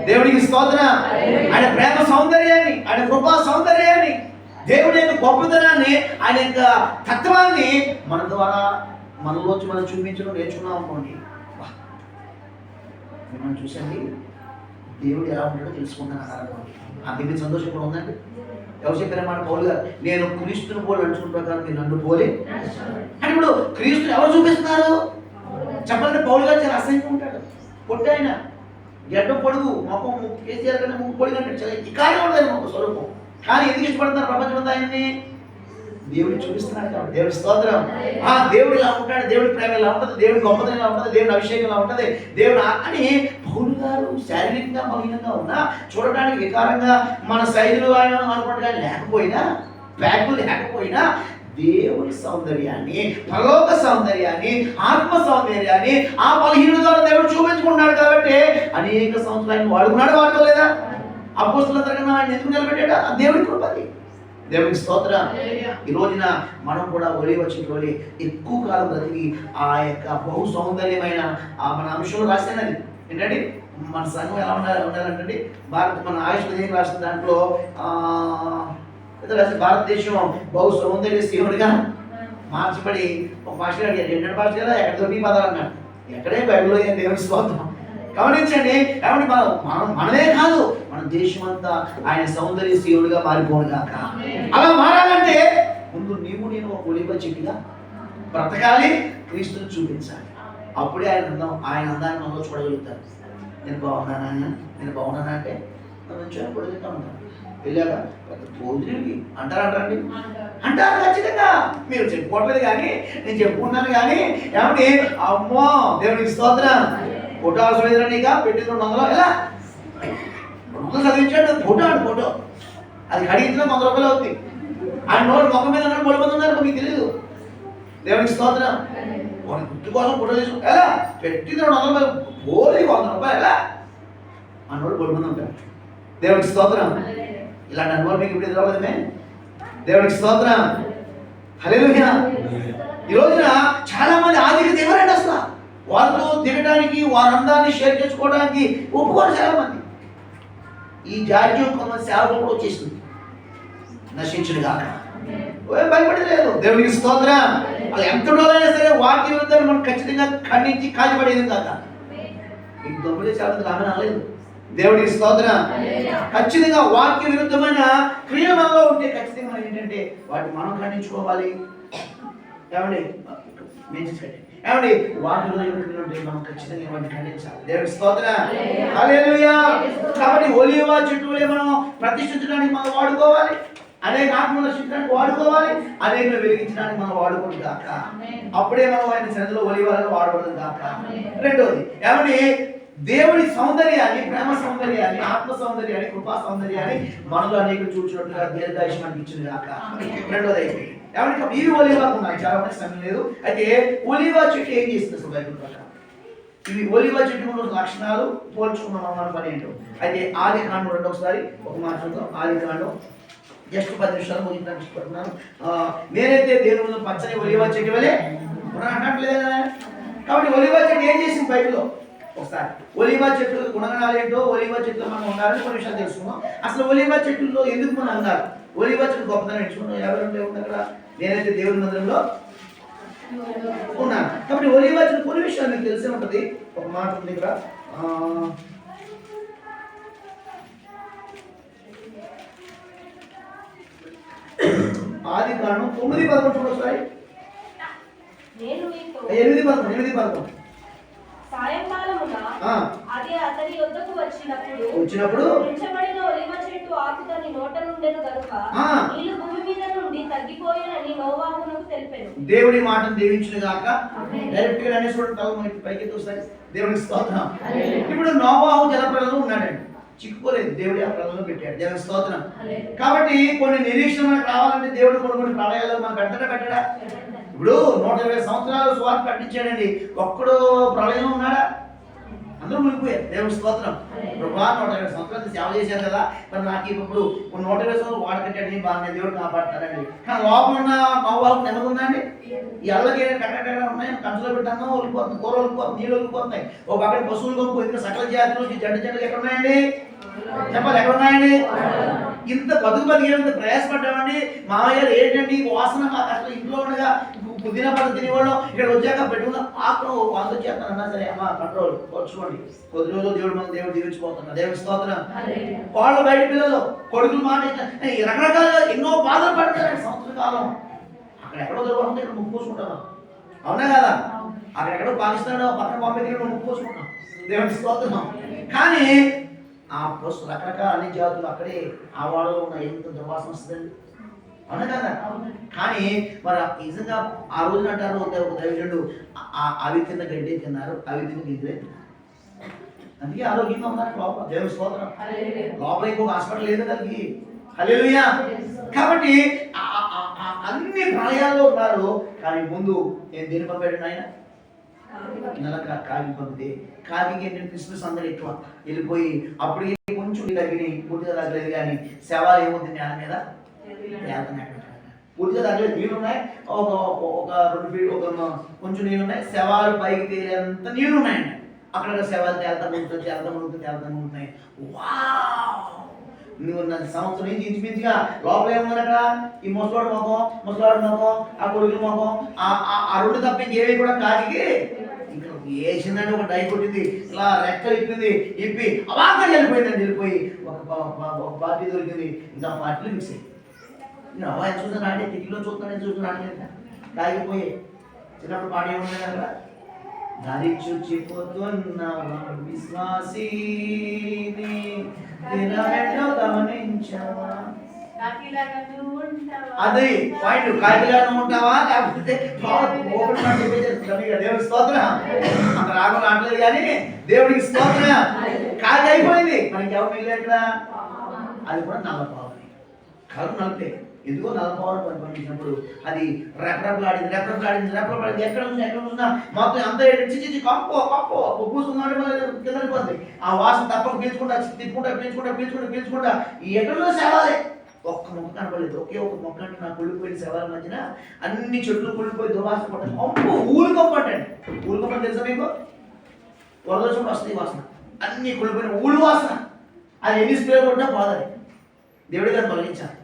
దేవునికి స్తోత్రం. ఆయన ప్రేమ సౌందర్యాన్ని, ఆయన కృపా సౌందర్యాన్ని, దేవుని యొక్క గొప్పతనాన్ని, ఆయన యొక్క తత్వాన్ని మన ద్వారా మనలోంచి మనం చూపించడం నేర్చుకున్నాం అనుకోండి. మిమ్మల్ని చూసండి దేవుడు ఎలా ఉంటాడో తెలుసుకుంటాను అనుకోండి. అంతేమి సంతోషం కూడా ఉందండి. ఎవరు చెప్పారన్నమాట? పౌలు గారు, నేను క్రీస్తుని పోలి నడుచుకుంటాను కానీ మీరు నన్ను పోలి అంటే ఇప్పుడు క్రీస్తుని ఎవరు చూపిస్తున్నారు చెప్పండి? పౌలు గారు చాలా అసహ్యంగా ఉంటాడు. పొట్టి ఆయన, గడ్డం పొడుగు, మొఖం కేసీఆర్ కంటే ముక్కు పొడిగా అంటే చాలా ఇకాగా ఉంటుంది మొక్క స్వరూపం. కానీ ఎందుకు ఇష్టపడుతున్నారు ప్రపంచం అంతా ఆయన్ని? దేవుడిని చూపిస్తున్నాడు కాబట్టి. దేవుడి స్తోత్రం. దేవుడు ఇలా ఉంటాడు, దేవుడి ప్రేమ ఇలా ఉంటుంది, దేవుడి గొప్పతనం ఇలా ఉంటుంది, దేవుడి అభిషేకం ఇలా ఉంటుంది, దేవుడు అని పౌలు గారు శారీరకంగా మలినంగా ఉన్నా, చూడడానికి వికారంగా మన సైజులు ఆయన అనుకుంటా లేకపోయినా, బ్యాగులు లేకపోయినా దేవుడి సౌందర్యాన్ని, పరలోక సౌందర్యాన్ని, ఆత్మ సౌందర్యాన్ని ఆ బలహీనుల ద్వారా దేవుడు చూపించుకున్నాడు కాబట్టి అనేక సంవత్సరాలు వాడుకున్నాడు. వాడుకోలేదా? అపోస్తలుల తరగతి ఆయన ఎందుకు నిలబెట్టాడు? దేవుడి కృపది. దేవునికి స్తోత్రం. ఈ రోజున మనం కూడా ఒలివ చెట్టులోని ఎక్కువ కాలం బ్రతికి ఆ యొక్క బహు సౌందర్యమైన మన అంశంలో రాసినది ఏంటంటే మన సంఘం ఎలా ఉండాలంటే మన ఆయుష్ రాసిన దాంట్లో భారతదేశం బహు సౌందర్యశీలుడిగా మార్చబడి ఒక భాష అడిగారు. భాష కదా ఎక్కడ దొరికి పదాలు అన్నాడు. ఎక్కడే బైబిల్లో దేవుని స్తోత్రం. గమనించండి, ఏమంటే మనమే కాదు మన దేశమంతా ఆయన సౌందర్యశీలుడిగా మారిపోను కాక. అలా మారాలంటే ముందు నీవు నేను ఒక ఒలివ చెట్టుగా బ్రతకాలి, క్రీస్తుని చూపించాలి. అప్పుడే ఆయన అందాన్ని మనలో చూడగలుగుతారు. నేను బాగున్నానా, నేను బాగున్నానా అంటే మంచిగా పొడుగుతూ ఉంటాను. వెళ్ళాక భోజనానికి అంటారండి, అంటారు ఖచ్చితంగా. మీరు చెప్పుకోవట్లేదు కానీ నేను చెప్పుకున్నాను కానీ ఏమంటే అమ్మో దేవునికి స్తోత్రం. ఫోటో అవసరం నీక పెట్టి 200 ఎలా 200 చదివించాడు ఫోటో అండి. ఫోటో అది కడిగించిన 100 రూపాయలు అవుతుంది. ఆ నోటు మొక్క మీద బొడిమంది ఉన్నారు మీకు తెలియదు. దేవునికి స్తోత్రం. గుర్తు కోసం ఫోటో తీసుకు ఎలా పెట్టింది 200 రూపాయలు పోలి 100 రూపాయలు ఎలా ఆ నోటు బొడిమంది ఉంటారు. దేవునికి స్తోత్రం. ఇలాంటి అనుభవం మీకు ఇప్పుడు ఎదురవ్వదమే. దేవునికి స్తోత్రం. హల్లెలూయా. ఈ రోజున చాలా మంది ఆధిక్యత ఎవరండి అసలు? వాళ్ళతో దిగడానికి, వారి అందాన్ని షేర్ చేసుకోవడానికి ఒప్పుకోరు చాలా మంది. ఈ జాడ్యం కొంతమంది సేవలు కూడా వచ్చేసింది. నశించుడు కాక భయపడలేదు. దేవునికి స్తోత్రం. అది ఎంత డోలైనా సరే వాక్య విరుద్ధాన్ని మనం ఖచ్చితంగా ఖండించి కాల్చిపడేది కాక. మీకు దొంగలే చాలా రామని అనలేదు. దేవుడికి స్తోత్రం. ఖచ్చితంగా వాక్య విరుద్ధమైన క్రియలు మనలో ఉంటే ఖచ్చితంగా మనం ఏంటంటే వాటిని మనం ఖండించుకోవాలి. ఏమండి ఏమండి వాటిలో ఉంటే మనం ఖచ్చితంగా వాటిని ఖండించాలి. దేవుడికి స్తోత్రం. హల్లెలూయా. కాబట్టి ఒలీవ చెట్టులే మనం ప్రతిష్ఠించడానికి మనం వాడుకోవాలి, అనేక ఆత్మలు రక్షించడానికి వాడుకోవాలి, అనేక వెలిగించడానికి మనం వాడుకోవాలి కాక. అప్పుడే మనం ఆయన సన్నిధిలో ఒలీవలను వాడకూడదు కాక. రెండోది ఏమండి దేవుని సౌందర్యాన్ని, ప్రేమ సౌందర్యాన్ని, ఆత్మ సౌందర్యాన్ని, కృపా సౌందర్యాన్ని మనలో అనేక చూసినట్టుగా దీర్ఘాయుష్ మనకి ఇచ్చింది కాక. రెండోది అయిపోయింది ఏమంటే ఇవి ఒలీవాకు ఉన్నాయి. చాలా మంది సమయం లేదు. అయితే ఒలీవ చెట్టు ఏం చేస్తుంది అసలు బైబిల్ ప్రకారం? ఇవి ఒలీవ చెట్టు ఉన్న లక్షణాలు పోల్చుకున్నాం అన్న పని ఏంటో. అయితే ఆది కాండం రెండో ఒకసారి ఒక మాట చూద్దాం. ఆది కాండం జస్ట్ 10 నిమిషాలు ముగించడానికి ఇష్టపడుతున్నాను. నేనైతే దేవుని ముందు పచ్చని ఒలీవ చెట్టు వలె అనట్లేదు. కాబట్టి ఒలీవ చెట్టు ఏం చేసింది బైబిల్లో? ఒకసారి ఒలీవ చెట్టు గుణగణాలు ఏంటో, ఒలీవ చెట్టులో మనం ఉండాలని కొన్ని విషయాలు తెలుసుకున్నాం. అసలు ఒలీవ చెట్టులో ఎందుకు మనం ఉండాలి, ఒలీవ చెట్టు గొప్పతనం నేర్చుకున్నాం. 52 ఉంది అక్కడ. నేనైతే దేవుని మందిరంలో ఉన్నాను. కాబట్టి ఒలీవ చెట్టు కొన్ని విషయాలు మీకు తెలిసే ఉంటుంది. ఒక మాట ఉంది ఇక్కడ. ఆది కాండం 9:11 చూడొస్తాయి. 8:11 సాయంకాలమున అది అతని యొద్దకు వచ్చినప్పుడు ఉంచబడిన ఒలీవ చెట్టు ఆకు దాని నోట నుండెను గనుక నీళ్లు భూమి మీద నుండి తగ్గిపోయానని నోవాహునకు తెలిపెను. దేవుడి మాటను దీవించును గాక. డైరెక్ట్ గా అనేసోడు తల పైకి చూస్తాయి. దేవునికి స్తోత్రం. ఇప్పుడు నోవాహు జలప్రలయంలో ఉన్నాడండి, చిక్కుకోలేదు. దేవుడి ఆ ప్రళయంలో పెట్టాడు. దేవునికి స్తోత్రం. కాబట్టి కొన్ని నిరీక్షణ మనకు రావాలంటే దేవుడు కొన్ని ప్రళయాలు మనం పెట్టడా? ఇప్పుడు 120 సంవత్సరాలు సువార్త కట్టించాడండి. ఒక్కడు ప్రళయం ఉన్నాడా? అందరూ మునిగిపోయారు. అయిపోయారు. దేవుని స్తోత్రం. ప్రభా 120 సంవత్సరాలు సేవ చేశారు కదా, మరి నాకు ఇప్పుడు 120 సంవత్సరాలు వాడకట్టండి బాగా దేవుడు కాపాడతారండి. కానీ లోపల ఉన్న నవ్వాలకు నెమ్మది ఉందండి. ఈ అల్లకి కట్టకట్ట ఉన్నాయి, కంచులో పెట్టాను వెళ్ళిపోతుంది, కూర వెళ్ళిపోతుంది, నీళ్ళు వెళ్ళిపోతున్నాయి. ఓ పక్కన పశువులు కొనుక్కో, ఇంకా సకల జాతులు జంట జంటలు ఎక్కడ ఉన్నాయండి చెప్పాలి, ఎక్కడ ఉన్నాయండి? ఇంత బతికేంత ప్రయాసపడ్డామండి. మామయ్య ఏంటండి వాసన, మాకు అసలు ఇంట్లో ఉండగా పుదీనా పద్ధతి తినేవాళ్ళం, ఇక్కడ వచ్చాక పెట్టుకున్న ఆకులు వంద చేస్తానన్నా సరే అమ్మా కంట్రోల్ వచ్చుకోండి. కొద్ది రోజులు దేవుడు మన దేవుడు దీవించిపోతున్నా. దేవుడి స్తోత్రం. వాళ్ళు బయట పిల్లలు కొడుకులు మాట రకరకాల ఎన్నో బాధలు పడతారు సంవత్సర కాలం. అక్కడ ఎక్కడో దొరకకుండా ఇక్కడ ముక్కు పోసుకుంటాను, అవునా కదా? అక్కడ ఎక్కడో పాకిస్తాన్ పక్కన పంపిణీ ముక్కు పోసుకుంటాం. దేవుడి స్తోత్రం. కానీ ఆ పశు రకరకాల అన్ని జాతులు అక్కడే ఆ వాళ్ళలో ఉన్న ఎంత దుర్వాసన వస్తుందండి, అవునా కదా? కానీ మరి నిజంగా ఆ రోజున అంటారు ఒక దైవజనుడు, అవి తిన్న గడ్డి తిన్నారు, అవి తిన్న గిద్దె తిన్నారు, అందుకే ఆరోగ్యంగా ఉన్నారు లోపల. దేవుని స్తోత్రం. లోపల ఇంకొక హాస్పిటల్ లేదు దానికి. హల్లెలూయా. కాబట్టి అన్ని ప్రాయాల్లో ఉన్నారు. కానీ ముందు నేను దేని పంపాడు ఆయన నెలక కాగి పంపితే, కాగికి ఏంటంటే క్రిస్మస్ అందరూ ఎక్కువ వెళ్ళిపోయి అప్పుడు కొంచెం తగ్గినాయి, పూర్తిగా తగ్గలేదు. కానీ శవాలు ఏమవుతుంది నేల మీద పూర్తిగా తగ్గలేదు. నీళ్ళు ఉన్నాయి, ఒక 2 ఫీట్ ఒక కొంచెం నీళ్ళు ఉన్నాయి, శవాలు పైకి తేలేంత నీళ్ళు ఉన్నాయండి. అక్కడ శవాలు తేలుతా ఉంటున్నాయి. నువ్వు నా సంవత్సరం నుంచి ఇంచుమించుగా లోపల ఏమున్నారు అక్కడ ఈ ముసలాడు మొఖం ఆ కొడుకుల ముఖం ఆ 2 తప్ప ఇంకేవి కూడా కాకి ఇంకా వేసిందంటే ఒక డై కొట్టింది, ఇలా రెక్కలు ఇప్పి అవాగా వెళ్ళిపోయి ఒక పార్టీ దొరికింది. ఇంకా పార్టీలు మిక్స్ అయ్యి నేను అవ్వ చూసాను అంటే టికెట్లో చూస్తున్నాను దాగిపోయి. చిన్నప్పుడు పాట ఏముంది కదా, దారి చుచ్చిపోతున్న విశ్వాసీని గమనించావా, అది పాయింట్. కాకిలాగా ఉంటావా లేకపోతే దేవుడి స్తోత్రం. అంత రాగం రావట్లేదు కానీ దేవుడికి స్తోత్రం. కాకి అయిపోయింది, మనకి ఎవరు మిగిలి ఎక్కడ? అది కూడా నల్లపావని కళ్ళు నలిపే. ఎందుకో నల్లపావని పంపించినప్పుడు అది రెప్పలాడింది. ఎక్కడ ఉందా మొత్తం అంత చిచ్చి కప్పో పూసుకున్నాడు కింద పోతుంది. ఆ వాసన తప్పక పీల్చుకుంటా ఈ ఎక్కడో సేవాలే. ఒక్క మొక్క కనపడలేదు, ఒకే ఒక మొక్క అంటే నాకు కుళ్ళిపోయిన శవాల మధ్యన అన్ని చెట్లు కుళ్ళిపోయి దుర్వాసన పడ్డాయి. అప్పు ఊరుకొప్పండి. ఊరుకొప్పని తెలుసా మీకు? వరదోషం వస్తుంది వాసన, అన్ని కుళ్ళిపోయిన ఊళ్ళు వాసన. అది ఎన్ని స్ప్రే కొట్టినా పోదని దేవుడి గారు తొలగించాను.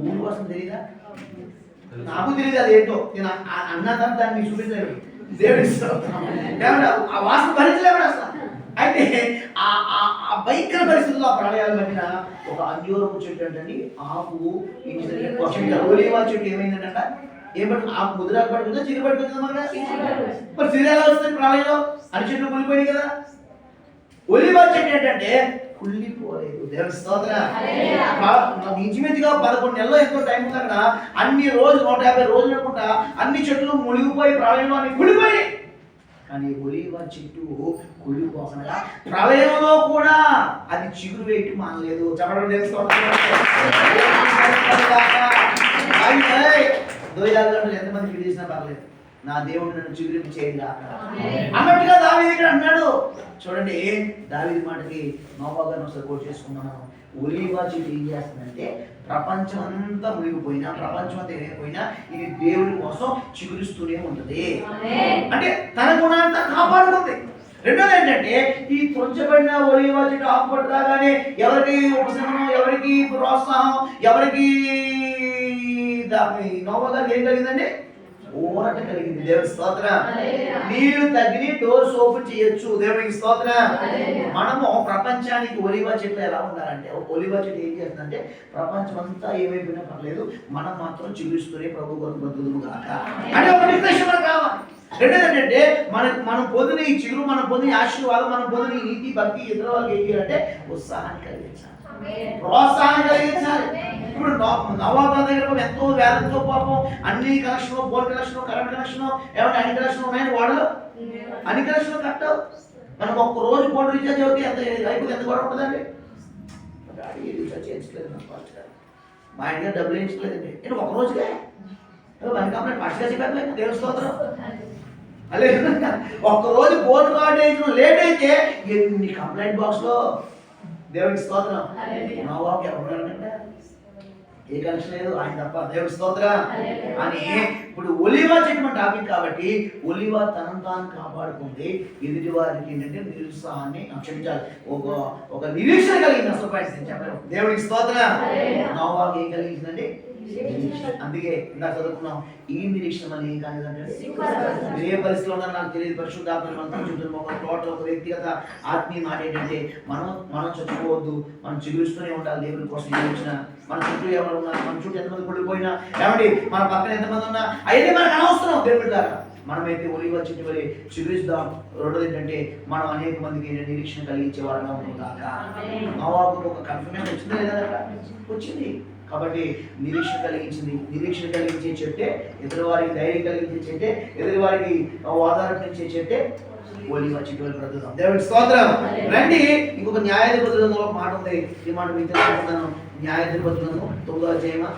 ఊళ్ళు వాసన తెలియదా? నాకు తెలియదు అది ఏంటో. నేను అన్న తర్వాత దాన్ని చూపించలేదు. దేవుడి ఆ వాసన భరించలేడు అసలు. అయితే ఆ భయంకర పరిస్థితుల్లో ఆ ప్రాణాయాల మధ్యన ఒక అంజూరపు చెట్టు అంటే ఆకు ఒలివా చెట్టు ఏమైందంట, ఏమంటే ఆకు ముదిరాకు పడుతుందా చిరు పడుతుందా? మరి చిరు ఎలా వస్తుంది ప్రాణాయంలో? అన్ని చెట్లు కుళ్ళిపోయినాయి కదా. ఒలివా చెట్టు ఏంటంటే కుళ్ళిపోలేదు. దేవుని స్తోత్రం. ఇంచుమించుగా 11 నెలలు ఎంతో టైం ఉంది అక్కడ. అన్ని రోజులు 150 రోజులు అనుకుంటా అన్ని చెట్లు మునిగిపోయి ప్రాణాయంలో అన్ని కుళ్ళిపోయి. కానీ ఒలివ చెట్టు కుళ్ళిపోకుండా ప్రళయంలో కూడా అది చిగురు వేయటం మానలేదు. చెప్పడం ఎంతమంది పిలిచినా పర్లేదు, నా దేవుడు నన్ను చిగురింపు చేయండి అన్నట్టుగా దావీదు ఇక్కడ అన్నాడు. చూడండి దావీదు మాటకి నోబా గారిని ఒకసారి కోట్ చేసుకున్నాను. ఒలివ చెట్టు ఏం చేస్తుందంటే ప్రపంచం అంతా మునిగిపోయినా, ప్రపంచం అంతా ఏమైపోయినా ఇది దేవుడి కోసం చిగురిస్తూనే ఉంటుంది. అంటే తన గుణాంతా కాపాడుతుంది. రెండోది ఏంటంటే ఈ తుంచబడిన ఒలివ చెట్టు ఆకుపట్టు రాగానే ఎవరికి ఉపశమనం, ఎవరికి ప్రోత్సాహం, ఎవరికి నోబా గారికి ఏం కలిగిందండి? ఊరట కలిగింది. దేవుడి స్తోత్రం. నీళ్లు తగ్గి డోర్స్ ఓపెన్ చేయొచ్చు. దేవుడికి స్తోత్రం. మనము ప్రపంచానికి ఒలివ చెట్లు ఎలా ఉండాలంటే, ఒలివ చెట్టు ఏం చేస్తుందంటే ప్రపంచం అంతా ఏమైపోయినా పర్లేదు, మనం మాత్రం చిగురిస్తూనే ప్రభు కొరకు బతుకుదుము గాక అంటే ఒక నిర్దేశం కావాలి. రెండోది ఏంటంటే మనం పొందిన ఈ చిగురు, మనం పొందిన ఆశీర్వాదం, మనం పొందిన నీతి భక్తి ఇతర వాళ్ళకి ఏం చేయాలంటే ఉత్సాహాన్ని కలిగించాలి, ప్రోత్సాహాన్ని కలిగించాలి. ఇప్పుడు నవాబా దగ్గర ఎంతో వేదంతో పాపం అన్ని connection, bore connection, current connection, ఏమంటే అన్ని కనెక్షన్ ఉన్నాయని వాడలు అన్ని కనెక్షన్ కట్టవు. మనకు ఒక్క రోజు ఫోన్ రీఛార్జ్ అవుతే ఎంత అయిపోతే ఎంత కూడా ఉంటుందండి. రీఛార్జ్ చేయించలేదు మా ఇంట్లో డబ్బులు వేయించలేదండి. నేను ఒక రోజుకే వన్ కంప్లీట్ పక్షగా చెప్పాను. దేవుని స్తోత్రం. అలే ఒక్కరోజు ఫోన్ కార్డు లేట్ అయితే ఎన్ని కంప్లైంట్ బాక్స్ లో దేవుడికి స్తోత్రం. నోవాహుకి ఎవరంటే ఏ కనెక్షన్ లేదు, ఆయన తప్ప. దేవుడి స్తోత్రం. అని ఇప్పుడు ఒలీవ చెట్టు టాపిక్ కాబట్టి ఒలీవ తనను తాను కాపాడుకుంది. ఎదుటి వారికి ఏంటంటే నిరుత్సాహాన్ని క్షమించాలి, ఒక నిరీక్షణ కలిగింది. అసలు పాయింట్ చెప్పలేము. దేవుడికి స్తోత్రం. నోవాహుకి ఏం కలిగించిందండి? అందుకే ఇందా చదువుకున్నాం, ఈ నిరీక్షణ అని ఏం కాలేదంటే ఏ పరిస్థితిలో ఉన్నా నాకు తెలియదు. పరిశుద్ధాత్మ టోటల్ ఒక వ్యక్తిగత ఆత్మీయ మాట ఏంటంటే మనం చచ్చిపోవద్దు, మనం చిగురుస్తూనే ఉండాలి దేవుడి కోసం. నిరీక్షణ మన చుట్టూ ఎవరు ఉన్నా, మన చుట్టూ ఎంతమంది పడిపోయినా, ఏమండి మన పక్కన ఎంతమంది ఉన్నా అవన్నీ మనకు అనవసరం. దేవుడి ద్వారా మనమైతే ఒలివ చెట్టు వలె చిగురిస్తాం. రెండోది ఏంటంటే మనం అనేక మందికి నిరీక్షణ కలిగించే వారంగా ఉన్నాం. నోవాహుకు ఒక కన్ఫర్మేషన్ వచ్చిందా లేదా? వచ్చింది. కాబట్టి నిరీక్షణ కలిగించింది. నిరీక్షణ కలిగించే చెట్టే ఎదురు వారికి ధైర్యం కలిగించే చెట్టే, ఎదురు వారికి ఆధారించే చెట్టే ఒలివ చెట్టు వలె బ్రతుకుతాం. దేవుడికి స్తోత్రం. రండి, ఇంకొక న్యాయాధిపతులలో ఒక మాట ఉంది. ఈ మాట మీకు తెలుసుకుంటాను. న్యాయాధిపతులను 9వ అధ్యాయమా,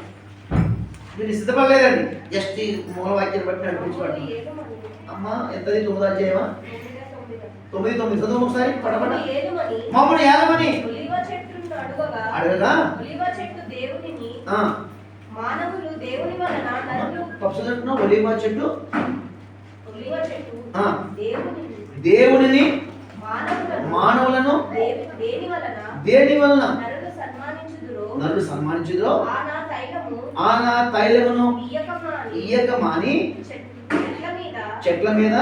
మీరు సిద్ధపడలేదండి, జస్ట్ ఈ మూలవాక్యాన్ని బట్టి నడిపించబడి. అమ్మా ఎంతది? 9వ అధ్యాయమా 9:9 చదువు ఒకసారి పడబడ. మమ్మల్ని ఏలమని అడగగా మానవులు దేవుని వలన నరులు పక్షులంటున్నా ఒలీవ చెట్టు దేవునిని మానవులను దేని వలన నరులు సన్మానించుదురో ఆ నా తైలమును ఇయ్యక మాని చెట్ల మీద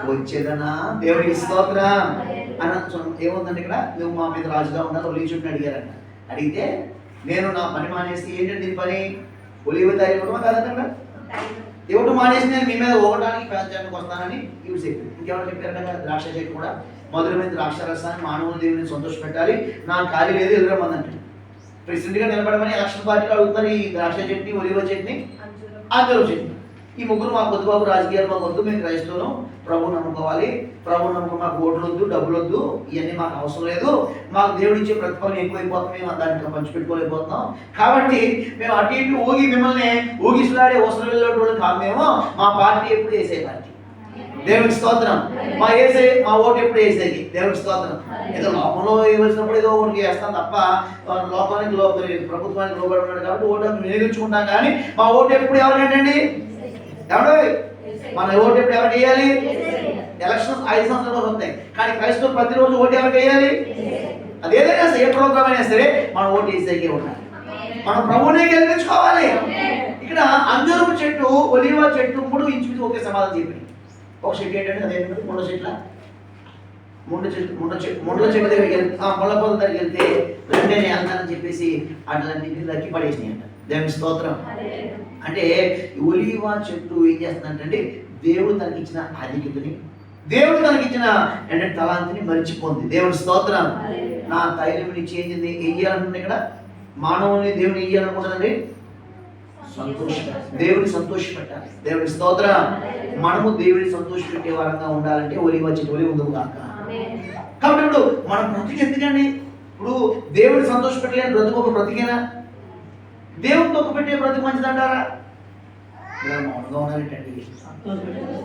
వచ్చేదనా. దేవుడికి స్తోత్రం. అని ఏముందండి ఇక్కడ? నువ్వు మా మీద రాజుగా ఉండాలి. ఒలివ చెట్టుని అడిగారంట. అడిగితే నేను నా పని మానేసి, ఏంటంటే దీని పని ఒలివ తైలం ఇవ్వడమా కాదంట. ఇవ్వటం మానేసి నేను మీ మీద ఓగటానికి పెంచడానికి వస్తానని ఇవి చెప్పింది. ఇంకెవరు చెప్పారంట? ద్రాక్ష చెట్టు కూడా మధురమైన ద్రాక్ష రసాన్ని మానవుని దేవుని సంతోష పెట్టాలి, నాకు ఖాళీ లేదు ఎదురమ్మందంటే. ప్రెసిడెంట్ గా నిలబడమని ఎలక్షన్ పార్టీలో అడుగుతారు. ఈ ద్రాక్ష చెట్ని, ఒలివ చెట్ని, అంజూరపు చెట్ని. ఈ ముగ్గురు మాకు వద్దు బాబు, రాజకీయాలు మాకు వద్దు, మేము క్రైస్తవులం, ప్రభు నమ్ముకోవాలి, ప్రభు నమ్ముకో, మాకు ఓట్లు వద్దు, డబ్బులు వద్దు, ఇవన్నీ మాకు అవసరం లేదు, మాకు దేవుడు ఇచ్చే ప్రతిఫలం ఎక్కువైపోతుంది, మేము దానికి పంచిపెట్టుకోలేకపోతున్నాం, కాబట్టి మేము అటు ఇటు ఊగి మిమ్మల్ని ఊగిసులాడే అవసరం వెళ్ళేటోళ్ళు కాదు మేము, మా పార్టీ ఎప్పుడు వేసే పార్టీ. దేవుడికి స్తోత్రం. మా ఓటు ఎప్పుడు వేసేది. దేవుడికి స్తోత్రం. ఏదో లోకంలో వేసినప్పుడు ఏదో ఒకటి వేస్తాం తప్ప లోకానికి ప్రభుత్వానికి లోబడి కాబట్టి ఓటు వినియోగించుకుంటాం. కానీ మా ఓటు ఎప్పుడు ఎవరికంటండి? ఎవడు మన ఓటు ఎప్పుడు ఎవరికి వేయాలి? ఎలక్షన్ 5 సంవత్సరాలు వస్తాయి, కానీ క్రైస్తవులు ప్రతిరోజు ఓటు ఎవరికి వేయాలి? అదేదైనా సరే, ఏ ప్రోగ్రామ్ అయినా సరే మన ఓటు వేసేకే ఉండాలి. మనం ప్రభువునే గెలిపించుకోవాలి. ఇక్కడ అంజూరపు చెట్టు, ఒలీవ చెట్టు 3 ఇంచుమించు ఒకే సమాధానం చెప్పింది. ఒక చెట్టు ఏంటంటే అదేంటంటే ముండ్ల చెట్టు దగ్గరికి వెళ్తే, ముళ్ళ పొద దగ్గరికి వెళ్తే వెంటనే వెళ్తానని చెప్పేసి అట్లన్నింటినీ దక్కి పడేసినాయి అంట. దేవుని స్తోత్రం. అంటే ఒలీవ చెట్టు ఏం చేస్తుందంటే దేవుడు తనకి ఇచ్చిన ఆధిక్యతని, దేవుడు తనకి ఇచ్చిన అంటే తలాంతిని మరిచిపోతుంది. దేవుని స్తోత్రం. నా తైలం నుంచి ఏం చేయాలనుకుంటే ఇక్కడ మానవుని దేవుని ఏం చేయాలనుకుంటుందండి? దేవుని సంతోషపెట్టాలి. దేవుని స్తోత్రం. మనము దేవుని సంతోషపెట్టే వారంగా ఉండాలంటే ఒలీవ చెట్టు వలె ఉందము కాక. కాబట్టి ఇప్పుడు మనం బ్రతికి ఎందుకండి? ఇప్పుడు దేవుని సంతోషపెట్టలేని బ్రతుకు ఒక బ్రతికేనా? దేవుని తొక్కు పెట్టే బ్రతుకు మంచిదంటారా? మౌనంగా ఉన్నారంటండి.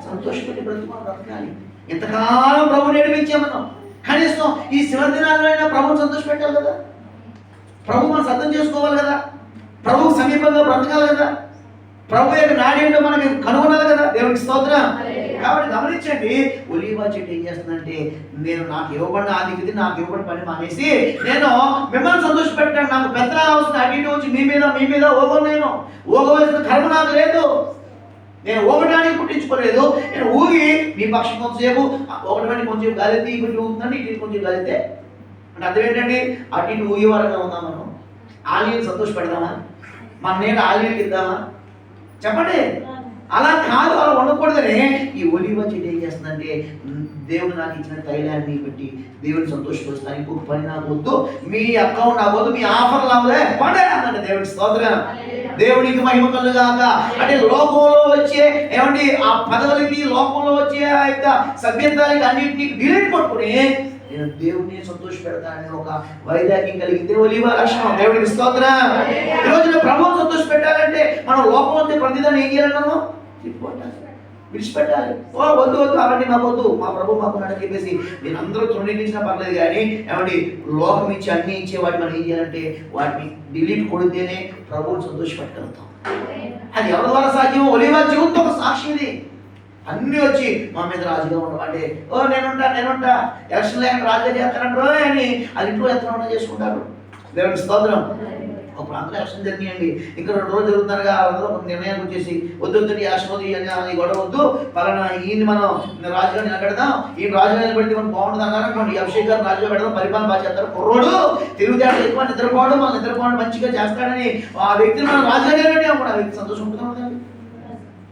సంతోషపెట్టే బ్రతుకు బ్రతకాలి. ఎంతకాలం ప్రభుని నడిపించామన్నాం, కనీసం ఈ శివ దినాల్లో అయినా ప్రభుని సంతోషపెట్టాలి కదా. ప్రభు మనం అర్థం చేసుకోవాలి కదా, ప్రభువు సమీపంగా బ్రతకాలి కదా, ప్రభు యొక్క నాడేంటో మనకి కనుగొనాలి కదా. దేవునికి స్తోత్రం. కాబట్టి గమనించండి, ఒలీవ చెట్టు ఏం చేస్తుందంటే నాకు ఇవ్వబడిన ఆధిక్యత, నాకు ఇవ్వబడిన పని మానేసి నేను మిమ్మల్ని సంతోషపెట్టాను, నాకు పెత్తనాలు అవసరం, అటు ఇటు వచ్చి మీ మీద నేను ఊగవలసిన కర్మ నాకు లేదు, నేను ఊగడానికి పుట్టించుకోలేదు, నేను ఊగి మీ పక్షం కొంతసేపు ఒకటి కొంచెం గాలితే ఇప్పుడు ఊగుతుందండి, ఇటు కొంచెం గాలితే అంటే అర్థం ఏంటండి? అటు ఇటు ఊగే వారంగా ఉందాం. మనం ఆలయాన్ని సంతోషపెడదామా? మన నేను ఆలయానికి ఇద్దామా? చెప్పండి. అలా కాదు, అలా ఉండకూడదని ఈ ఒలీవ చెట్టు ఏం చేస్తుందంటే దేవుడు నాకు ఇచ్చిన తైలాన్ని బట్టి దేవుని సంతోషపరుస్తాను, ఇంకొక పని నాకు వద్దు, మీ అకౌంట్ నాకు వద్దు, మీ ఆఫర్ లావలే పండే అన్నట్టు. దేవుడి స్తోత్రం. దేవునికి మహిమ కలుగాక. అంటే లోకంలో వచ్చే ఏమండి ఆ పదవులకి, లోకంలో వచ్చే ఆ యొక్క సభ్యత్వానికి అన్నింటినీ డిలీట్ పట్టుకుని నేను దేవుడిని సంతోష పెడతానని ఒక వైరాగ్యం కలిగితే ఒలీవ లక్షణం. దేవుడికి స్తోత్రం. ఈరోజు ప్రభువుని సంతోష పెట్టాలంటే మనం లోపం వస్తే ప్రతిదాన్ని ఏం చేయాలి? మనం విడిచిపెట్టాలి. వద్దు అవన్నీ మాకు వద్దు, మా ప్రభు మాకు అని చెప్పేసి మీరు అందరూ తృణీకరించినా పర్లేదు. కానీ ఏమండి లోకం ఇచ్చి అన్ని ఇచ్చే వాటిని మనం ఏం చేయాలంటే వాటిని డిలీట్ కొడితేనే ప్రభువుని సంతోషపెట్టగలుగుతాం. అది ఎవరి ద్వారా సాధ్యం? ఒలీవ జీవితంతో ఒక సాక్షి ఇది. అన్నీ వచ్చి మా మీద రాజుగా ఉండమంటే నేనుంటా ఎలక్షన్ లేకుండా రాజుగా చేస్తానంటారు అని అది ఇంట్లో ఎత్తనం చేసుకుంటారు. దేవుడి స్తోత్రం. ఒక ప్రాంతంలో ఎలక్షన్ జరిగియండి, ఇంకా 2 రోజులు జరుగుతున్నారుగా, అందరూ ఒక నిర్ణయానికి వచ్చేసి వద్దు యాశమోది అని గొడవ వద్దు, పలానా ఈయన్ని మనం రాజుగా నిలబెడదాం, ఈ రాజుగా నిలబెడితే మనం బాగుంటుంది అన్నారు. ఈ అభిషేక్ గారు రాజుగా పెడదాం, పరిపాలన బాగా చేస్తారు, కుర్రోడు తెలివితేటలు ఎక్కువ, నిద్రపోవడం మనం నిద్రపోవడం మంచిగా చేస్తాడని ఆ వ్యక్తిని మనం రాజుగా నిలబెట్టాము కూడా. ఆ వ్యక్తి సంతోషం ఉంటుంది కదండి.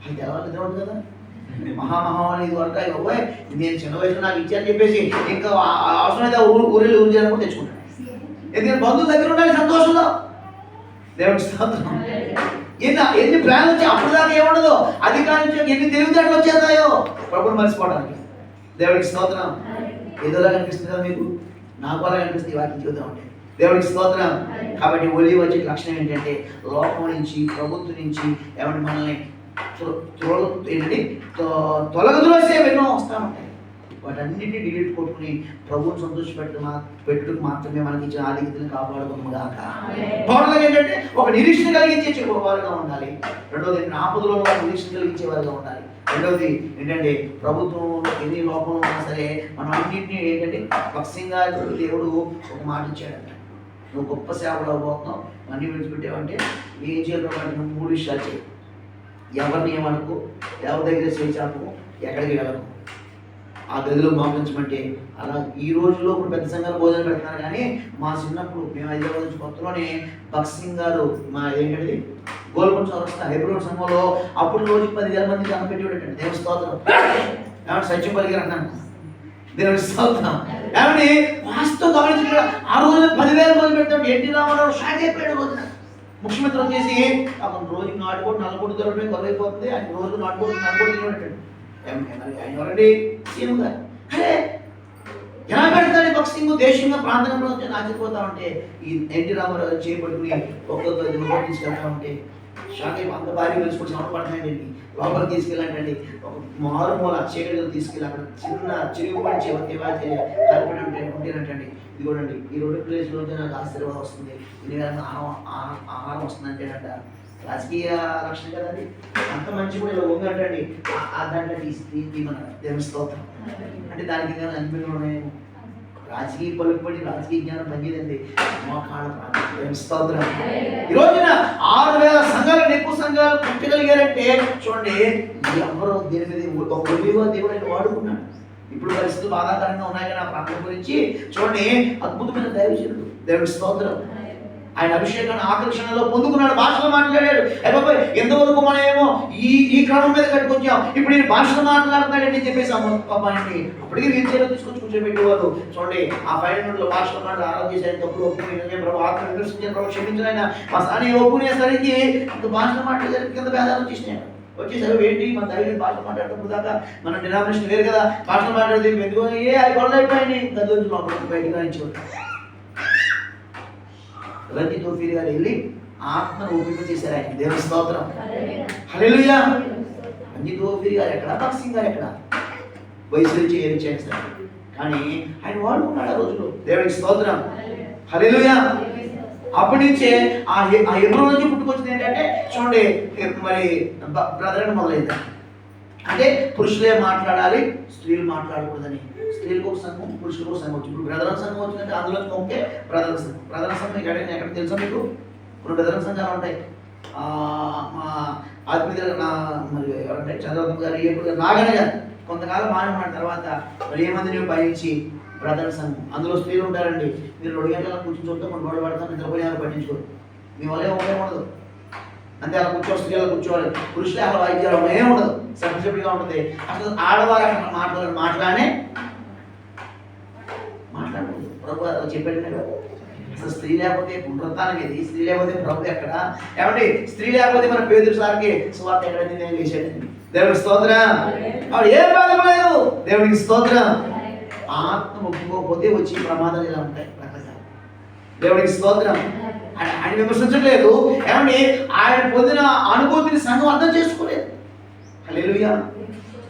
అది తెలవాలి, నిద్ర ఉంటుంది కదా. మహామహాని ఇది వరకు అయ్యి నేను చిన్న వయసులో నాకు ఇచ్చారని చెప్పేసి ఇంకా అవసరమైతే ఊరిలో ఊరి చేయాలని కూడా తెచ్చుకుంటాను. ఎందుకంటే బంధువుల దగ్గర ఉండాలి సంతోషంలో. దేవుడి స్తోత్రం. ఎన్ని ప్లాన్ వచ్చి అప్పుడు దాకా ఏముండదు, అధికారం ఎన్ని తెలివితేటలు వచ్చేస్తాయో ప్రభుని మర్చిపోవడానికి. దేవుడికి స్తోత్రం. ఏదోలా కనిపిస్తుంది కదా మీకు, నాకు అలా కనిపిస్తుంది వాటిని చూద్దాం అంటే. దేవుడికి స్తోత్రం. కాబట్టి ఒలివ వచ్చే లక్షణం ఏంటంటే లోకం నుంచి ప్రభుత్వం నుంచి ఏమంటే మనల్ని తొలగదులోసే ఎన్నో వస్తూ ఉంటాయి. వాటన్నిటిని డిలీట్ కొట్టుకుని ప్రభువుని పెట్టుకు మాత్రమే మనకి ఇచ్చిన ఆధిక్యతను కాపాడుకున్నాక. పౌరులకు ఏంటంటే ఒక నిరీక్షణ కలిగించే వారుగా ఉండాలి. రెండవది ఆపదలో నిరీక్షణ కలిగించేవారుగా ఉండాలి. రెండవది ఏంటంటే ప్రభుత్వం ఎన్ని లోపంలో ఉన్నా సరే మనం అన్నింటినీ ఏంటంటే పక్షంగా దేవుడు ఒక మాట ఇచ్చాడంట, నువ్వు గొప్ప సేవలు అవ్వబోతున్నావు, అన్ని విడిచిపెట్టావంటే ఏం చేయాలి? నువ్వు 3 విషయాలు చేయి. ఎవరిని ఏమనుకో, ఎవరి దగ్గర చేయించాకు, ఎక్కడికి వెళ్ళకు, ఆ గదిలో మోకరించమంటే. అలా ఈ రోజులో ఇప్పుడు పెద్ద సంఘాలు భోజనం పెడుతున్నారు. కానీ మా చిన్నప్పుడు మేము హైదరాబాద్ నుంచి కొత్తలోనే భక్సింగ్ గారు మా ఏంటంటే గోల్కొండ చౌరస్తా హైబ్రోడ్ సంఘంలో అప్పుడు రోజుకి 10,000 మందికి అన్నపెట్టేవాడండి. దేవుడి స్తోత్రం. ఏమంటే సత్యం పలిగారు అన్నాను. దేవుడి స్తోత్రం. ఏమంటే వాస్తవం గమనించిన ఆ రోజున 10,000 మంది పెడతాడు. ఎన్టీ రామారావు షాక్ అయిపోయాడు. రోజున ముఖ్యమంత్రి వచ్చేసి అతను రోజుకి 4 కోట్లు 4 కోట్లు దొరకడం కొరవైపోతుంది, ఆయన రోజు 4 కోట్లు 4 కోట్లు తినబెట్టాడు. ఆయన ఎవరండి? సీఎం గారు. అరే ఎలా పెడతాడు భక్సింగ్ దేశంగా ప్రాంతంలో నాచిపోతా ఉంటే ఈ ఎన్టీ రామారావు చేపట్టుకుని ఒక్కొక్క తీసుకెళ్తా ఉంటే షాక్ అయిపో అంత భారీ వెలుసుకొని సమర్పడతాయండి. లోపలికి తీసుకెళ్ళండి, ఒక మారుమూల చీకటిలో తీసుకెళ్ళి అక్కడ చిన్న చిరుగుపడి కలిపి ఉంటేనంటండి. ఇది కూడా అండి ఈ 2 ప్లేస్లో నాకు ఆశీర్వాదం వస్తుంది, ఇది ఆహారం వస్తుంది అంటేనంట. రాజకీయ రక్షణ కదండి, అంత మంచి కూడా ఇలా ఉందంటండి. దాంట్లో మన దేవుని స్తోత్రం అంటే దానికి అనిపించడం ఉన్నాయేమో. రాజకీయ పలుకుబడి రాజకీయ జ్ఞానం పనిచేదండి. మోకాళ్ళ ప్రాంతం స్తోత్రం. ఈ రోజున 6,000 సంఘాలు ఎక్కువ సంఘాలు కట్టగలిగారంటే చూడండి, ఎవరో దీని మీద ఒక ఒలివ దేవుడు ఆయన వాడుకున్నాడు. ఇప్పుడు పరిస్థితులు బాధాకరంగా ఉన్నాయి కానీ ఆ ప్రాంతం గురించి చూడండి, అద్భుతమైన దైవజనుడు. దేవుడి స్తోత్రం. ఆయన అభిషేకాన్ని ఆకర్షణలో పొందుకున్నాడు, భాషలో మాట్లాడాడు. అయిపోయి ఎంతవరకు మనం ఏమో ఈ క్రమం మీద కట్టుకొచ్చాం, ఇప్పుడు నేను భాషలో మాట్లాడుతున్నాడని చెప్పేసి అమ్మాయిని అప్పటికే వీల్చైర్లో తీసుకొచ్చి కూర్చోబెట్టేవారు. చూడండి ఆ 5 మినిట్లో భాషలో మాట్లాడి ఆరాధన చేసి ఆయన తప్పుడు ఒప్పుకుని ప్రభు ఆత్మ విమర్శించిన ప్రభు క్షమించిన మా సాని ఒప్పుకునేసరికి ఇంత భాషలో మాట్లాడేసరికి కింద భేదాలు వచ్చేసినాయి. వచ్చేసరికి ఏంటి మన దైవం భాషలో మాట్లాడుతున్నప్పుడు దాకా మన డినామినేషన్ వేరు కదా, భాషలో మాట్లాడితే ఎందుకు అది గొడవ అయిపోయింది. గది లోపల బయటకు రాయించేవారు. రంజి తోఫీర్ గారు వెళ్ళి ఆత్మను ఓపిక చేశారు ఆయన. దేవుని స్తోత్రం. హల్లెలూయా. రంజి తోఫీర్ గారు ఎక్కడ, భక్సింగ్ గారు ఎక్కడ, వయసు చేశారు. కానీ ఆయన వాడుకున్నాడు ఆ రోజులో. దేవునికి స్తోత్రం. హల్లెలూయా. అప్పటి నుంచే ఆ ఎన్నో నుంచి పుట్టుకొచ్చింది ఏంటంటే చూడండి, మరి బ్రదర్ అని మొదలైంది. అంటే పురుషులే మాట్లాడాలి, స్త్రీలు మాట్లాడకూడదని. స్త్రీలకు ఒక సంఘం, పురుషులకు ఒక సంఘం వచ్చింది. ఇప్పుడు బ్రదర్ సంఘం వచ్చిందంటే అందులో ఒకే బ్రదర్ సంఘం. బ్రదర్ సంఘం ఎక్కడ తెలుసా మీకు? ఇప్పుడు బ్రదర్ సంఘాలు ఉంటాయి. మా ఆత్మీయ మరి ఎవరంటే చంద్రబాబు గారు, ఏపీ గారు, నాగన్న గారు కొంతకాలం మానవున్న తర్వాత మరి ఏమంది భయించి బ్రదర్ సంఘం. అందులో స్త్రీలు ఉంటారండి. మీరు 2 గంటల కూర్చొని చూస్తే మనం గొడవ పడతాం, నిద్రపోయి అలా పట్టించుకోరు. మీ వల్ల ఏమో ఉండదు. అంతే అలా కూర్చో, స్త్రీలు కూర్చోవాలి, పురుషులే అలా వాయిద్యాలు ఏమి ఉండదు, సెపరేట్గా ఉంటుంది. అసలు ఆడవారు అక్కడ మాట్లాడకూడదు. ప్రభు చెప్పాడు కదా, అసలు స్త్రీ లేకపోతే పునరుత్థానం ఏది, స్త్రీ లేకపోతే ప్రభు ఎక్కడ, ఏమంటే స్త్రీ లేకపోతే మన పేదరు సార్కి సువార్త ఎక్కడైతే నేను వేసాడండి. దేవుడికి స్తోత్రం. ఆవిడ ఏం బాధపడలేదు. దేవుడికి స్తోత్రం. ఆత్మ ఒప్పుకోకపోతే వచ్చి ప్రమాదాలు ఇలా ఉంటాయి. దేవుడికి స్తోత్రం. ఆయన విమర్శించట్లేదు, ఏమండి ఆయన పొందిన అనుభూతిని సంఘం అర్థం చేసుకోలేదు. హల్లెలూయా.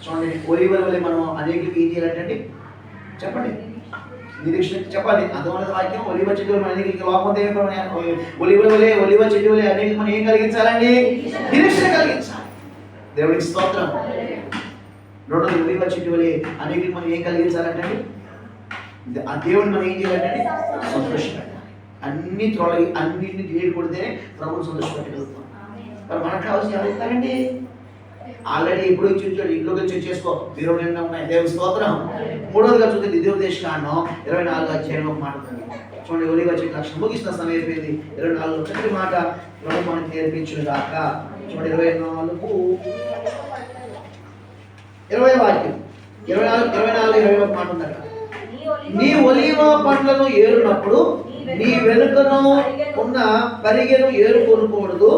చూడండి, ఒలీవల వలె మనం అనేకులకి ఏం చేయాలంటే చెప్పండి, నిరీక్షణ చెప్పాలి. అర్థమైనది వాక్యం. ఒలివ చెట్టు వలె అనేకులకి లోపం ఒలివ చెట్టు వలె అనేక మనం ఏం కలిగించాలండి? నిరీక్షణ కలిగించాలి. దేవుడికి స్తోత్రం. రెండోది, ఒలివ చెట్టు వలె అనేకులకి మనం ఏం కలిగించాలంటే ఆ దేవుడిని మనం ఏం చేయాలంటే సంతోషపెట్టాలి. అన్ని తొలగి అన్నింటిని డీల్ కొడితే ప్రభుత్వం సంతోషపెట్టగలుగుతాం. మరి మనకు కావాల్సిన ఎవరు ఇస్తారండి? ఆల్రెడీ ఎప్పుడు చూచాడు, ఇంట్లోకి వచ్చి చేసుకో, మీరు నిండా ఉన్నాయి. దేవుని స్తోత్రం. మూడోదిగా చూస్తే ద్వితీయోపదేశ కాండం 24వ అధ్యాయం ఒక మాట ఉంది. చూడండి, ఒలివ చెట్టు లక్షణం ముగిస్తున్న సమయం అయిపోయింది. 24 చక్కటి మాట ప్రభు మనకి నేర్పించును గాక. చూడండి, 20 వాక్యం 24 మాట ఉందట. నీ ఒలివ పండ్లను ఏరునప్పుడు నీ వెనుకను ఉన్న పరిగెను ఏరుకొనకూడదు.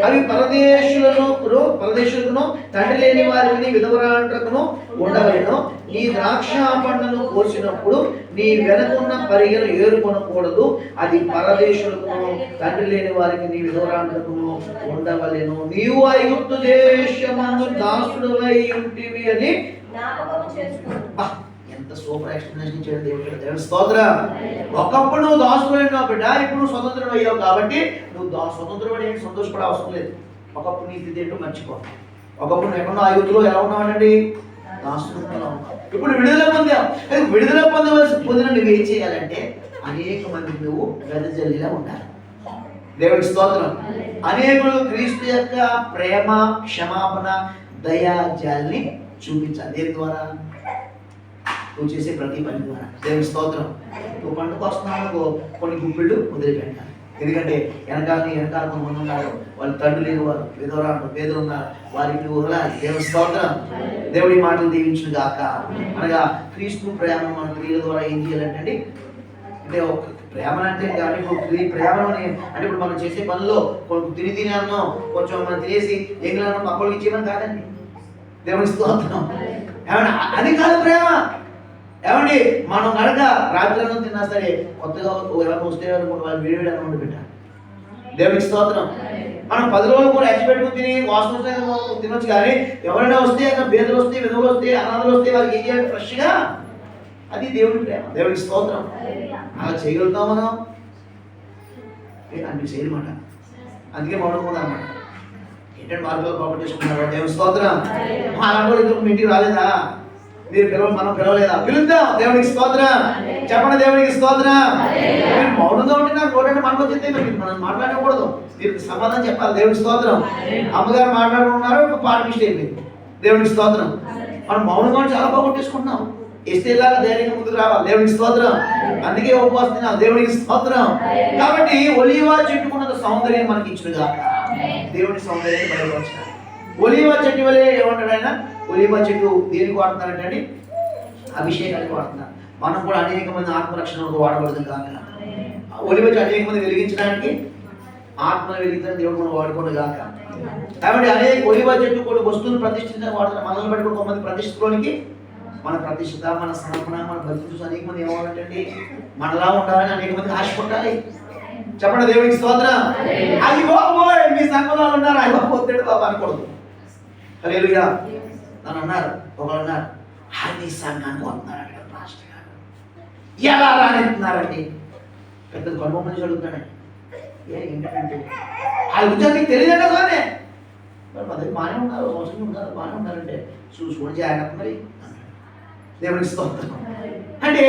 అవి పరదేశులను తండ్రి లేని వారిని విధవరాండ్రకును ఉండవలెను. నీ ద్రాక్ష పండ్లను కోసినప్పుడు నీ వెనకున్న పరిగెను ఏరుకొనకూడదు. అది పరదేశులకును తండ్రి లేని వారికి నీ విధవరాండ్రకును ఉండవలెను. నీవు ఐగుప్తు దేశమందు దాసుడవై ఉంటివి అని ఎంత సూపర్ ఎక్స్ప్లెనేషన్ ఇచ్చాడు దేవుడు. దేవుని స్తోత్రం. ఒకప్పుడు నువ్వు దాసుడైనావు బిడ్డ, ఇప్పుడు నువ్వు స్వతంత్రుడు అయ్యావు. కాబట్టి నువ్వు స్వతంత్రుడు ఏంటి సంతోషపడే అవసరం లేదు. ఒకప్పుడు నీ స్థితి ఏంటో మర్చిపో. ఒకప్పుడు నువ్వు ఎక్కడో ఐగుప్తులో ఎలా ఉన్నావండి? దాసుడులో ఉన్నావు. ఇప్పుడు విడుదల పొందావు. విడుదల పొందిన నువ్వు ఏం చేయాలంటే అనేక మందికి నువ్వు వెదజల్లిలా ఉండాలి. దేవుడి స్తోత్రం. అనేకులు క్రీస్తు యొక్క ప్రేమ, క్షమాపణ, దయాజాల్ని చూపించాలి. దేని ద్వారా? నువ్వు చేసే ప్రతి పని ద్వారా. దేవుని స్తోత్రం. నువ్వు పండుగ వస్తున్నావు, కొన్ని గుప్పిళ్ళు వదిలిపెట్టాలి. ఎందుకంటే వెనకాల కొంతమంది ఉన్నారు, వాళ్ళు తండ్రి లేని వారు, విధవరాలు, పేదలు ఉన్నారు, వారికి నువ్వు వదలాలి. దేవుని స్తోత్రం. దేవుడి మాటలు దీవించును గాక. అనగా క్రీస్తు ప్రేమ మన క్రియల ద్వారా ఏం చేయాలంటే అంటే ఒక ప్రేమ అంటే కానీ ఇప్పుడు ప్రేమను అంటే ఇప్పుడు మనం చేసే పనిలో కొంచెం తిని అన్నాం, కొంచెం మనం తినేసి ఎంగిలన్నాం పక్కలకి ఇచ్చేయమని కాదండి. దేవుని స్తోత్రం. ఏమన్నా అది కాదు ప్రేమ. ఏమండి మనం కనుక రాత్రి అన్నం తిన్నా సరే కొత్తగా ఎవరైనా వస్తే వాళ్ళు వేడి అన్నం పెట్టాలి. దేవునికి స్తోత్రం. మనం 10 రోజులు కూడా ఎక్స్పెక్ట్ తిని వాసన వస్తే తినొచ్చు. కానీ ఎవరైనా వస్తే బేదలు వస్తే, విధవులు వస్తే, అనాథలు వస్తే వాళ్ళకి ఏం చేయాలి? ఫ్రెష్గా. అది దేవుడి ప్రేమ. దేవునికి స్తోత్రం. అలా చేయగలుగుతాం మనం అంటే చేయమాట. అందుకే మౌనంగా అన్నమాట. ఏంటంటే మార్పులు ప్రాపర్టీ చేసుకున్నారు. దేవుని స్తోత్రం. అలాంటి వాళ్ళు ఇంతకు మీ ఇంటికి రాలేదా? మీరు మనం పిలవలేదా? పిలుద్దాం. దేవునికి స్తోత్రం. చెప్పండి, దేవునికి స్తోత్రం. మీరు మౌనంగా ఉంటే నాకు నోటంటే మనకు చెప్తే మనం మాట్లాడకూడదు. మీరు సమాధానం చెప్పాలి. దేవునికి స్తోత్రం. అమ్మగారు మాట్లాడుకున్నారు, ఒక పాట మిస్టేక్ అయిపోయింది. దేవునికి స్తోత్రం. మనం మౌనంగా చాలా బాగుంటేసుకుంటున్నాం. ఇస్తేలాగా ధైర్యంగా ముందుకు రావాలి. దేవునికి స్తోత్రం. అందుకే ఉపవాసం. దేవునికి స్తోత్రం. కాబట్టి ఒలీవ చెట్టుకున్న సౌందర్యం మనకి ఇచ్చిన కాక దేవుని సౌందర్యాన్ని బయలుపరచాలి. ఒలీవ చెట్టు వలె ఏమంటాడు ఆయన? ఒలీవ చెట్టు దేనికి వాడుతున్నారంటే అభిషేకానికి వాడుతున్నారు. మనం కూడా అనేక మంది ఆత్మరక్షణకు వాడబడుతుంది కాక. ఒలీవ చెట్టు అనేక మంది వెలిగించడానికి, ఆత్మను వెలిగించడానికి దేవుడు మనం వాడుకోండి కాక. కాబట్టి అనేక ఒలీవ చెట్టు కూడా వస్తువులు ప్రతిష్ఠించడానికి వాడుతున్నారు. మనల్ని బట్టి కూడా కొంతమంది ప్రతిష్ఠలోనికి మన ప్రతిష్ఠిత, మన సమర్పణ, మన భక్తి చూసి అనేక మంది ఏమవ్వాలంటే మనలా ఉండాలని అనేక మంది ఆశపడాలి. చెప్పండి, దేవునికి స్తోత్రం. అది బాబోయ్ మీ సంఘంలో ఉన్నారు, అయ్యి బాబు వద్దాడు బాబు అనకూడదు. హల్లెలూయా. నన్ను అన్నారు, ఒకళ్ళు అన్నారు, అది సంఘానికి వస్తున్నారంట పాస్టర్ గారు, ఎలా రానిస్తున్నారండి? పెద్ద గొడవ మంది అడుగుతాడండి. ఏంటంటే వాళ్ళ గురించి మీకు తెలియదంటే కానీ మరి మా దగ్గర బాగానే ఉన్నారు, అవసరం ఉన్నారు, బాగానే ఉన్నారంటే చూసుకొని జాగ్రత్త మరి. దేవునికి స్తోత్రం. అంటే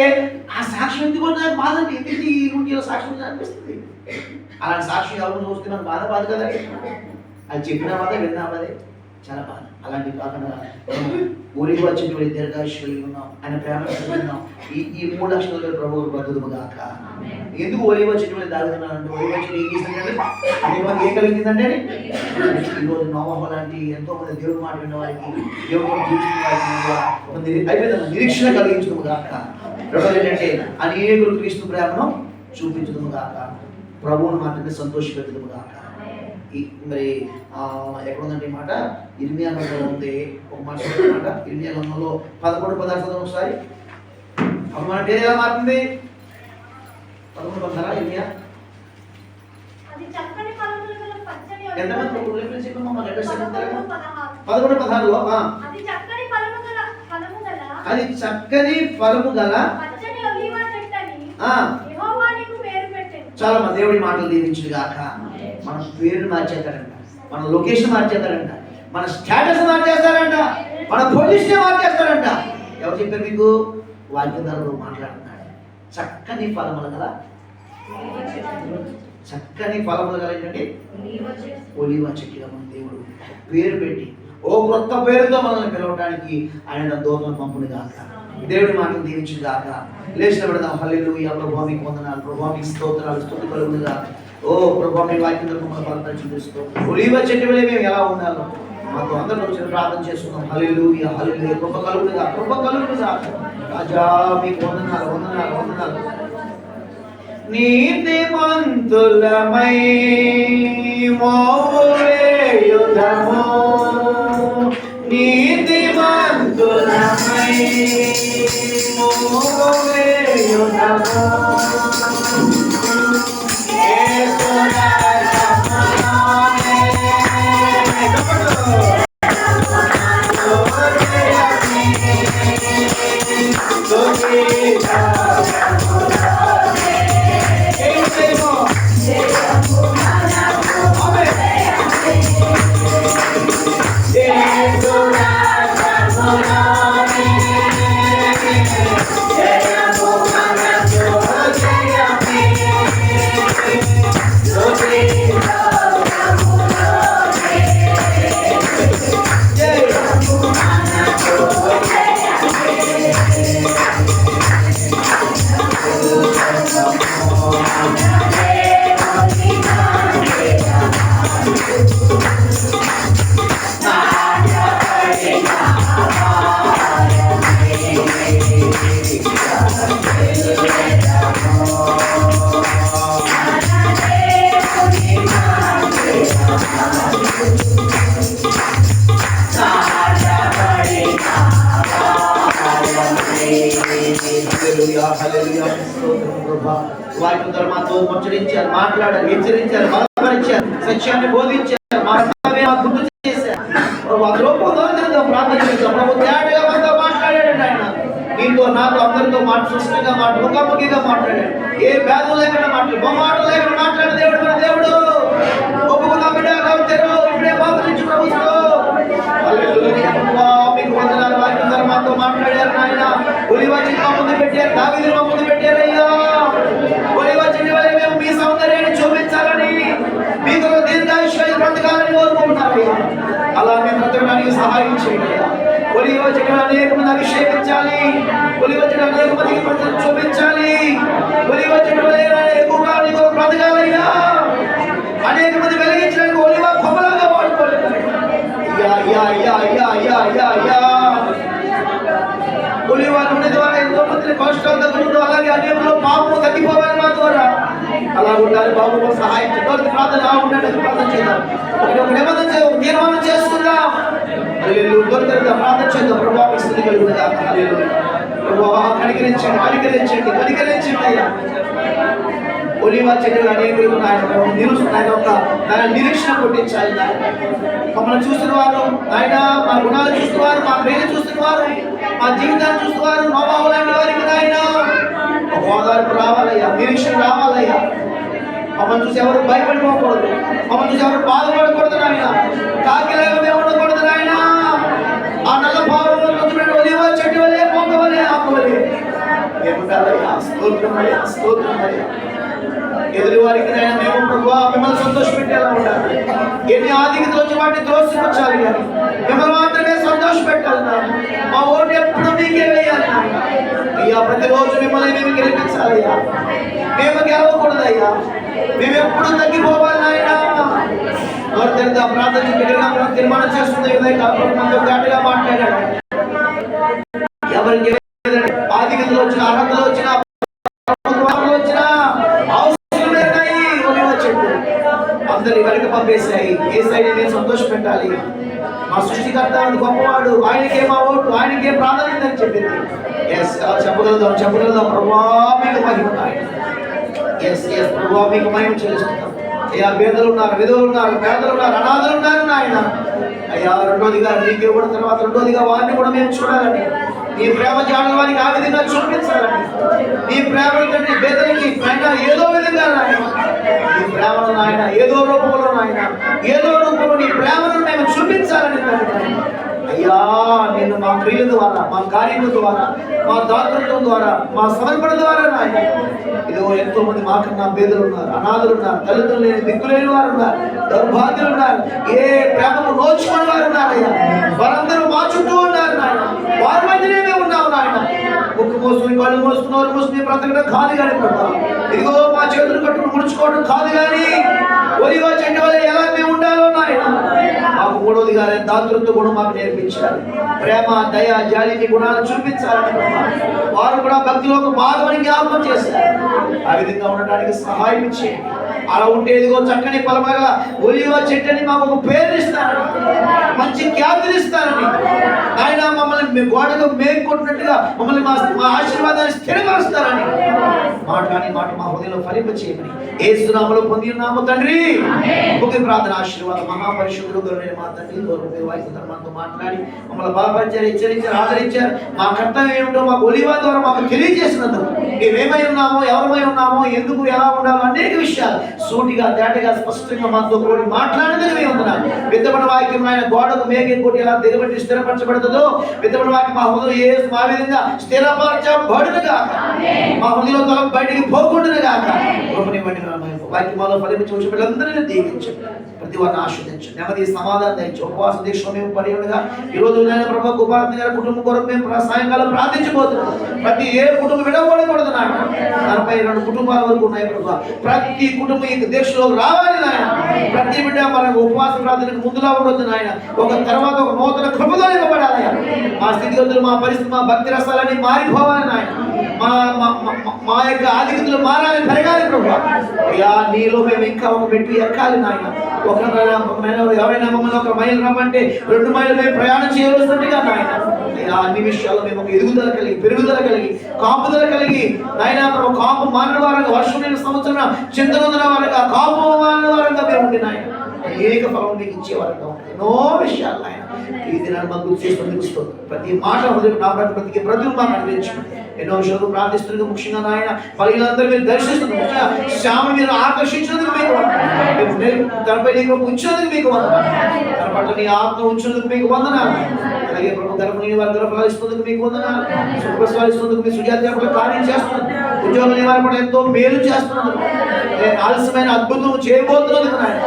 ఆ సాక్ష్యం ఎందుకు బాధ ఎందుకు ఈ నుండి సాక్ష్యం అనిపిస్తుంది. అలాంటి సాక్ష్యం ఎవరు చూస్తే మనకు బాధ కదా. అది చెప్పిన బాధ, విన్నా బాధే, చాలా బాధ. అలాంటివి కాకుండా ఒలీవ చెట్టు దీర్ఘాయుష్యులు ఉన్నాం, ఆయన ప్రేమ ఉన్నాం. ఈ 3 లక్షల ప్రభువు బతుకుము గాక. ఎందుకు ఒలీవ చెట్టు దాగుతున్నానంటే ఒలీవ చెట్టు ఏం చేసిందంటే ఏం కలిగిందంటే ఈరోజు నోవహు లాంటి ఎంతో మంది దేవుడు మాట విన్న వారికి, దేవుడు జీవిస్తున్న వారికి నిరీక్షణ కలిగించడం గాక. రెండోది ఏంటంటే అనేకులు క్రీస్తు ప్రేమను చూపించడం గాక. ప్రభువును మాత్రమే సంతోషపెట్టడం గాక. మరి ఎక్కడ ఉందంటే ఈ మాట ఇర్మియా గ్రంథంలో ఉంది. ఒక మాట మాట ఇర్మియా గ్రంథంలో 11:16 ఒకసారి. అప్పుడు మన పేరు ఎలా మారుతుంది? 11:16 ఇర్మియా. ఎంతమంది 11:16లో అది చక్కని ఫలము గల చాలా మంది దేవుడి మాటలు దీవించుడు గాక. మన పేరు మార్చేస్తారంట, మన లొకేషన్ మార్చేస్తారంట, మన స్టేటస్ మార్చేస్తారంట, మన పొజిషన్ మార్చేస్తారంట. ఎవరు చెప్పారు మీకు? వాక్యదారుడు మాట్లాడుతున్నాడు. చక్కని ఫలములు గల, చక్కని ఫలములు గల ఏంటంటే ఒలీవ చెట్టుగా మన దేవుడు పేరు పెట్టి ఓ క్రొత్త పేరుతో మనల్ని పిలవడానికి ఆయన దూతలను పంపుడు గాక. దేవుడి మాటలు దీవించుడు గాక. లేచిన పెడదాం. హల్లెలూయా. ప్రభువా మీకు వందనాలు, ప్రభువా మీకు స్తోత్రాలు, స్తుతి కలుగును గాక. ఓ ప్రభువా మీ వాక్యం మమ్మల్ని బలపరిచిస్తూ ఒలీవ చెట్టు వలె మేము ఎలా ఉండాలో మాకు అందరూ వచ్చి ప్రార్థన చేసుకుందాం. హల్లెలూయా, హల్లెలూయా. కృప కలుగును గాక, కృప కలుగును గాక. రాజా మీకు వందనాలు, వందనాలు, వందనాలు. నీతిమంతులమై మోవేయుదము, నీతిమంతులమై మోవేయుదము. వాక్యం ద్వారా మాతో ముచ్చరించారు, మాట్లాడారు, హెచ్చరించారు, బలపరిచారు, సత్యాన్ని బోధించారు, గుర్తు చేశారు. ప్రార్థన చేస్తాం. ప్రభు తేటగా మనతో మాట్లాడాడు. ఆయన నీతో నాతో అందరితో స్పష్టంగా ముఖాముఖిగా మాట్లాడాడు. ఏ భేదం లేకుండా మాట్లాడు, బొమ్మాటం లేకుండా మాట్లాడే దేవుడు మన దేవుడు. ఒప్పుకున్నా బిడ్డ తెరవు ఇప్పుడే బాధరించి ప్రభుత్వం. మీకు వందనాలు. వాక్యం ద్వారా మాతో మాట్లాడారు. నాయన ఒలీవ చెట్టు ముందు పెట్టారు, దావీదు ముందు పెట్టారయ్యా. ఒలీవ చెట్టు వలె మేము మీ సౌందర్యాన్ని చూపించాలని, మీకు దీర్ఘాయుష్యాలు బ్రతకాలని కోరుకుంటున్నారయ్యా. అలా మేము బ్రతకడానికి సహాయం చేయండి. ఒలీవ చెట్టు అనేక మంది అభిషేకించాలి, ఒలీవ చెట్టు అనేక మందికి చూపించాలి. ఒలీవ చెట్టు వలె ఎక్కువగా నీకు బ్రతకాలయ్యా. అనేక మంది వెలిగించడానికి ఒలీవ కొమ్మలాగా వాడుకోలేదు. ఒలీవ నూనె ద్వారా ఎంతో మంది కష్టాలు తగ్గుతుందో అలాగే అనేకలో పాపము తగ్గిపోవాలి మా ద్వారా. అలా ఉండాలి బాబు, సహాయం చేయాలి. ప్రార్థన ఉండడానికి ప్రార్థన చేద్దాం. ఒక నిబంధన తీర్మానం చేసుకుందాం. ప్రార్థన చేద్దాం. ప్రభావం స్థితి కలుగుతుందా? కనికరించండి, కనికరించండి, కనికరించండి అయ్యా. ఒలీవ చెట్టులు అనేకులకు ఆయన ఒక నిరీక్షణ పుట్టించాలి. మమ్మల్ని చూసిన వారు, ఆయన మా గుణాలు చూస్తున్నారు, మా ప్రేమ చూస్తున్నారు, మా జీవితాన్ని చూస్తున్నారు. నోబాబు లాంటి వారికి ఆయన ఒక ఓదార్పు రావాలయ్యా, నిరీక్షణ రావాలయ్యా. మమ్మల్ని చూసి ఎవరు భయపడిపోకూడదు, మమ్మల్ని చూసి ఎవరు బాధపడకూడదు. ఆయన కాకిలాగా మేము ఉండకూడదు. ఆయన ఆ నల్ల భావంలో ఒలీవ చెట్టు వలె, పొంగ వలె, ఆకు వలె ఏముండాలయ్యా. స్తోత్రమయ్యా, స్తోత్రమయ్యా. ఎదురు వారికి మేము ప్రభువా మిమ్మల్ని సంతోషపెట్టేలా ఉండాలి. ఎన్ని ఆధిక్యతలు వచ్చి వాటిని త్రోసిపుచ్చాలి, కానీ మిమ్మల్ని మాత్రమే సంతోషపెట్టాలి. మా ఓటు ఎప్పుడు మీకే వేయాలి అయ్యా. ప్రతిరోజు మిమ్మల్ని మేము గెలిపించాలయ్యా. మేము గెలవకూడదయ్యా. మేము ఎప్పుడు తగ్గిపోవాలి నాయన. ప్రార్థన తీర్మానం చేస్తుంది. మనతో గట్టిగా మాట్లాడాడు. ఎవరికి ఆధిక్యతలు వచ్చిన, అర్హతలు వచ్చిన, అందరి వెనక పంపేశాయి. ఏసైని నేను సంతోష పెట్టాలి, మా సృష్టికర్త గొప్పవాడు, ఆయనకే మా ఓటు, ఆయనకే ప్రాధాన్యత అని చెప్పింది. ఎస్, అలా చెప్పగలుగుదాం. ప్రభువా మీకు మహిమ నాయన. ఎస్ ప్రభువా మీకు మహిమ చెల్లిస్తున్నాం అయ్యా. పేదలు ఉన్నారు, విధవులు ఉన్నారు, పేదలు ఉన్నారు, అనాథలు ఉన్నారు నాయన. అయ్యా రెండోదిగా నీకు ఇవ్వడం తర్వాత రెండోదిగా వారిని కూడా మేము చూడాలని, నీ ప్రేమ జాడల వారికి ఆ విధంగా చూపించాలని, నీ ప్రేమ తండ్రి పేదలకి ఏదో విధంగా నాయన, నీ ప్రేమను నాయన ఏదో రూపంలో నాయన, ఏదో రూపంలో నీ ప్రేమను మేము చూపించాలని అయ్యా. నేను మా క్రియల ద్వారా, మా కార్యముల ద్వారా, మా దాతృత్వం ద్వారా, మా సమర్పణ ద్వారా నాయన ఇదో ఎంతో మంది మాకన్నా పేదలు ఉన్నారు, అనాథులు ఉన్నారు, తల్లిదండ్రులు లేని దిక్కులేని వారు ఉన్నారు, దౌర్భాగ్యులు ఉన్నారు, ఏ ప్రేమకు నోచుకుని వారు ఉన్నారయ్యా. వారందరూ మా చుట్టూ ఉన్నారు నాయన. వారి మధ్యనే ఉన్నావు నాయన. ముక్కు మోసుకుని కళ్ళు మోసుకున్నవారు మోసుకుని బ్రతకడం కాదు కానీ ప్రభా, ఇదిగో మా చేతులు కట్టుకుని ముడుచుకోవడం కాదు కానీ ఒరిగా చెట్టు వల్ల ఎలా మేము ఉండాలో నాయన మాకు మూడోదిగా దాతృత్వ గుణం మాకు నేర్పించాలి. ప్రేమ, దయ, జాలిని గుణాలను చూపించాలని ప్రభా వారు కూడా భక్తిలో ఒక భాగమని జ్ఞాపకం చేశారు. ఆ విధంగా ఉండడానికి సహాయం ఇచ్చేయండి. అలా ఉంటే ఇదిగో చక్కని పలమగా ఒలివ చెట్టుని మాకు ఒక పేరు ఇస్తారని, మంచి ఖ్యాతిని ఇస్తారని ఆయన మమ్మల్ని గోడకు మేలుకొట్టినట్టుగా మమ్మల్ని మా ఆశీర్వాదాన్ని స్థిరపరుస్తారని మాట్లాడి మాట మా హృదయంలో ఫలింప చేయమని యేసు నామములో పొంది ఉన్నాము తండ్రి. ఒకే ప్రార్థన ఆశీర్వాదం మహాపరిశుద్ధుడు గొర్రె మా తండ్రి వాక్య ధర్మంతో మాట్లాడి మమ్మల్ని బలపరిచారు, హెచ్చరించారు, ఆదరించారు. మా కర్తవ్యం ఏమిటో మా ఒలివ ద్వారా మాకు తెలియజేసినందుకు, మేమేమై ఉన్నామో, ఎవరమై ఉన్నామో, ఎందుకు ఎలా ఉండాలో అనేక విషయాలు సూటిగా, తేటగా, స్పష్టంగా మాతో కూడి మాట్లాడేందుకు మేము ఉన్నాం. విత్తబడిన వాక్యం ఆయన గోడకు మేఘం కొట్టి ఎలా దిగబట్టి స్థిరపరచబడుతుందో విత్తబడిన వాక్యం మా హృదయం మా విధంగా స్థిరపరచబడును గాక, మా హృదయంలో తల బయటికి పోకుండాను గాక. వాక్యమాలో ఫలించి వచ్చి వీళ్ళందరినీ దీవించండి, ప్రతి వారిని ఆస్వాదించండి, నెమ్మది సమాధానం దయచి ఉపవాస దీక్షలో మేము పడి ఉండగా ఈరోజు ప్రభు కుమార్తె గారి కుటుంబం కొరకు మేము సాయంకాలం ప్రార్థించబోతున్నాం. ప్రతి ఏ కుటుంబం విడవకూడదు నాయన. 42 కుటుంబాల వరకు ఉన్నాయి ప్రభు. ప్రతి కుటుంబం ఈ దేశంలో రావాలి నాయన. ప్రతి బిడ్డ మన ఉపవాస ప్రార్థనకు ముందులా ఉండొద్దు నాయన. ఒక తర్వాత ఒక నూతన కృపతో ఇవ్వబడాలి. మా స్థితిగతులు, మా పరిస్థితి, మా భక్తి రసాలన్నీ మారిపోవాలి నాయన. మా యొక్క ఆధిక్యతలు మారాలి, పెరగాలి ప్రభు. అయ్యా నీలో మేము ఇంకా ఒక మెట్టు ఎక్కాలి నాయన. ఎవరైనా మమ్మల్ని ఒక మైలు రమ్మంటే 2 మైళ్ళు మేము ప్రయాణం చేయవలసినట్టుగా నాయన అన్ని విషయాల్లో మేము ఒక ఎదుగుదల కలిగి, పెరుగుదల కలిగి, కాపుదల కలిగి నాయన ప్రభు కాపు మారిన వారంగా, వర్షం లేని సంవత్సరం చింతనొందిన వారంగా, కాపు మారిన వారంగా మేము ఉండి నాయన అనేక ఫలం మీకు ఇచ్చేవారంగా ఉంటాయి. ఎన్నో విషయాలు నాయన ఈ దినాన్ని మాకు గుర్తు చేసుకొని ప్రతి మాట హృదయం నా ప్రతి మాకు అనిపించండి. ఎన్నో విషయాలు ప్రార్థిస్తున్నందుకు, ముఖ్యంగా నాయన వాళ్ళందరూ మీరు దర్శిస్తున్నారు, ముఖ్యంగా శ్యామ మీరు ఆకర్షించినందుకు మీకు వందనాలు, తనపై నీకు ఉంచినందుకు మీకు వందనాలు, తన పట్ల నీ ఆత్మ ఉంచినందుకు మీకు వందనాలు. అలాగే ప్రభు గర్భని వారి గర్భాలిస్తున్నందుకు మీకు వందనాలు, సుఖప్రసాదిస్తున్నందుకు మీ సుజాత కార్యం చేస్తున్నారు, ఉద్యోగం వారి పట్ల ఎంతో మేలు చేస్తున్నారు, ఆలస్యమైన అద్భుతం చేయబోతున్నందుకు నాయన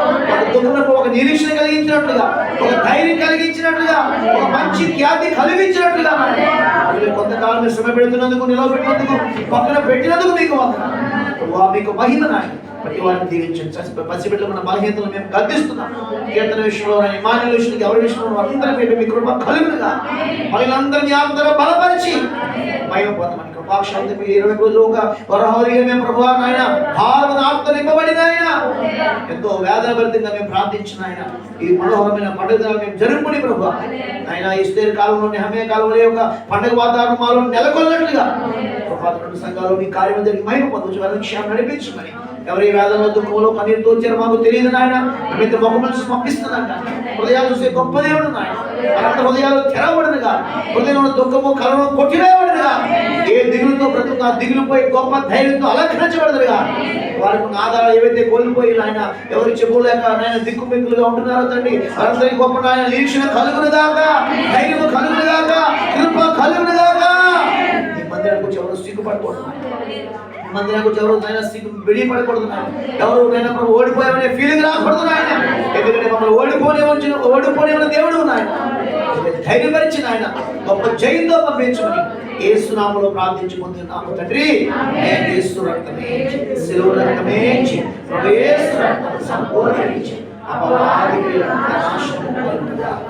ఒక నిరీక్షణ కలిగించినట్లుగా, ఒక ధైర్యం కలిగించినట్లుగా, ఒక మంచి ఖ్యాతి కలిగించినట్లుగా కొంతకాలం శ్రమ పెడుతున్నందుకు, నిలవబెట్టినందుకు, పక్కన పెట్టినందుకు మీకు వందనాలు. మీకు మహిమ నాయన ప్రతి వారిని దీవించండి. పసిబిడ్డలు మన బలహీనతలు మేము గద్దిస్తున్నాం. కీర్తన విషయంలో, ఇమానుయేలు విషయంలో, ఎవరి విషయంలో అందరూ మీ కృప కలుగునుగా. మహిళలందరినీ అందరూ బలపరిచి మహిమ పొందమని కృపాక్షాంతి 20 రోజులు ఒక వరహోరిగా మేము ప్రభువా నాయన భారత ఆత్మ నింపబడిన ఆయన ఎంతో వేదన భరితంగా మేము ప్రార్థించిన ఆయన ఈ మనోహరమైన పండుగ మేము జరుపుకుని ప్రభువా నాయన ఇస్తేరు కాలంలో, నెహమ్యా కాలంలో ఒక పండుగ వాతావరణం మాలో నెలకొన్నట్లుగా ప్రభావిత సంఘాలు మీ కార్యం జరిగి మహిమ పొందవచ్చు, వారి విషయాన్ని నడిపించమని. ఎవరి వేదనలో, దుఃఖంలో కన్నీరుతో వచ్చారో మాకు తెలియదు నాయన. మేమైతే ముఖములు చూసి పంపిస్తున్నాక హృదయాలు చూసే గొప్ప దేవుడు నాయన. మనంత హృదయాలు తెరవబడినగా, హృదయంలో దుఃఖము, కలవడం కొట్టివేయబడినగా, ఏ దిగులుతో బ్రతుకున్నా దిగులుపోయి గొప్ప ధైర్యంతో అలంకరించబడదుగా. వారికి ఆధారాలు ఏవైతే కోల్పోయి నాయన, ఎవరు చెప్పులేక నాయన దిక్కుమిక్కులుగా ఉంటున్నారో తండ్రి, వారందరికీ గొప్ప నాయన నిరీక్షణ కలుగునుగాక, ధైర్యం కలుగునుగాక, కృప కలుగునుగాక. ఈ మందిరానికి వచ్చి ఎవరు సిగ్గుపడకూడదు, మందిరానికి వచ్చి ఎవరు నాయన సిగ్గు విడిపడకూడదు, ఎవరు నాయన ఓడిపోయామనే ఫీలింగ్ రాకూడదు నాయన. ఎందుకంటే మమ్మల్ని ఓడిపోనే దేవుడు నాయన. ధైర్యపరిచి నాయన గొప్ప జయంతో పంపించమని యేసు నామములో ప్రార్థించి పొందుతున్నాము తండ్రి. యేసు రక్తమే, శిలువ రక్తమే, ప్రభు యేసు రక్తం సంపూర్ణించి అపవాది నాశనం కలుగునుగాక.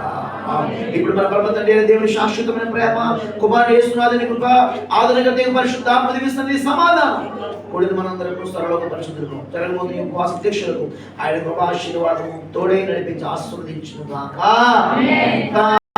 ఇప్పుడు మన పరమ తండ్రి దేవుని శాశ్వతమైన ప్రేమ, కుమారుడు యేసునాథుని కృప, ఆదరణకర్త పరిశుద్ధాత్మ దివ్య సన్నిధి, సమాధానం కూడిన మనందరకు సర్వలోక పరిశుద్ధులకు జరగబోతున్న ఉపవాస దీక్షలకు ఆయన కృపాశీర్వాదము తోడై నడిపించి ఆశీర్వదించును గాక.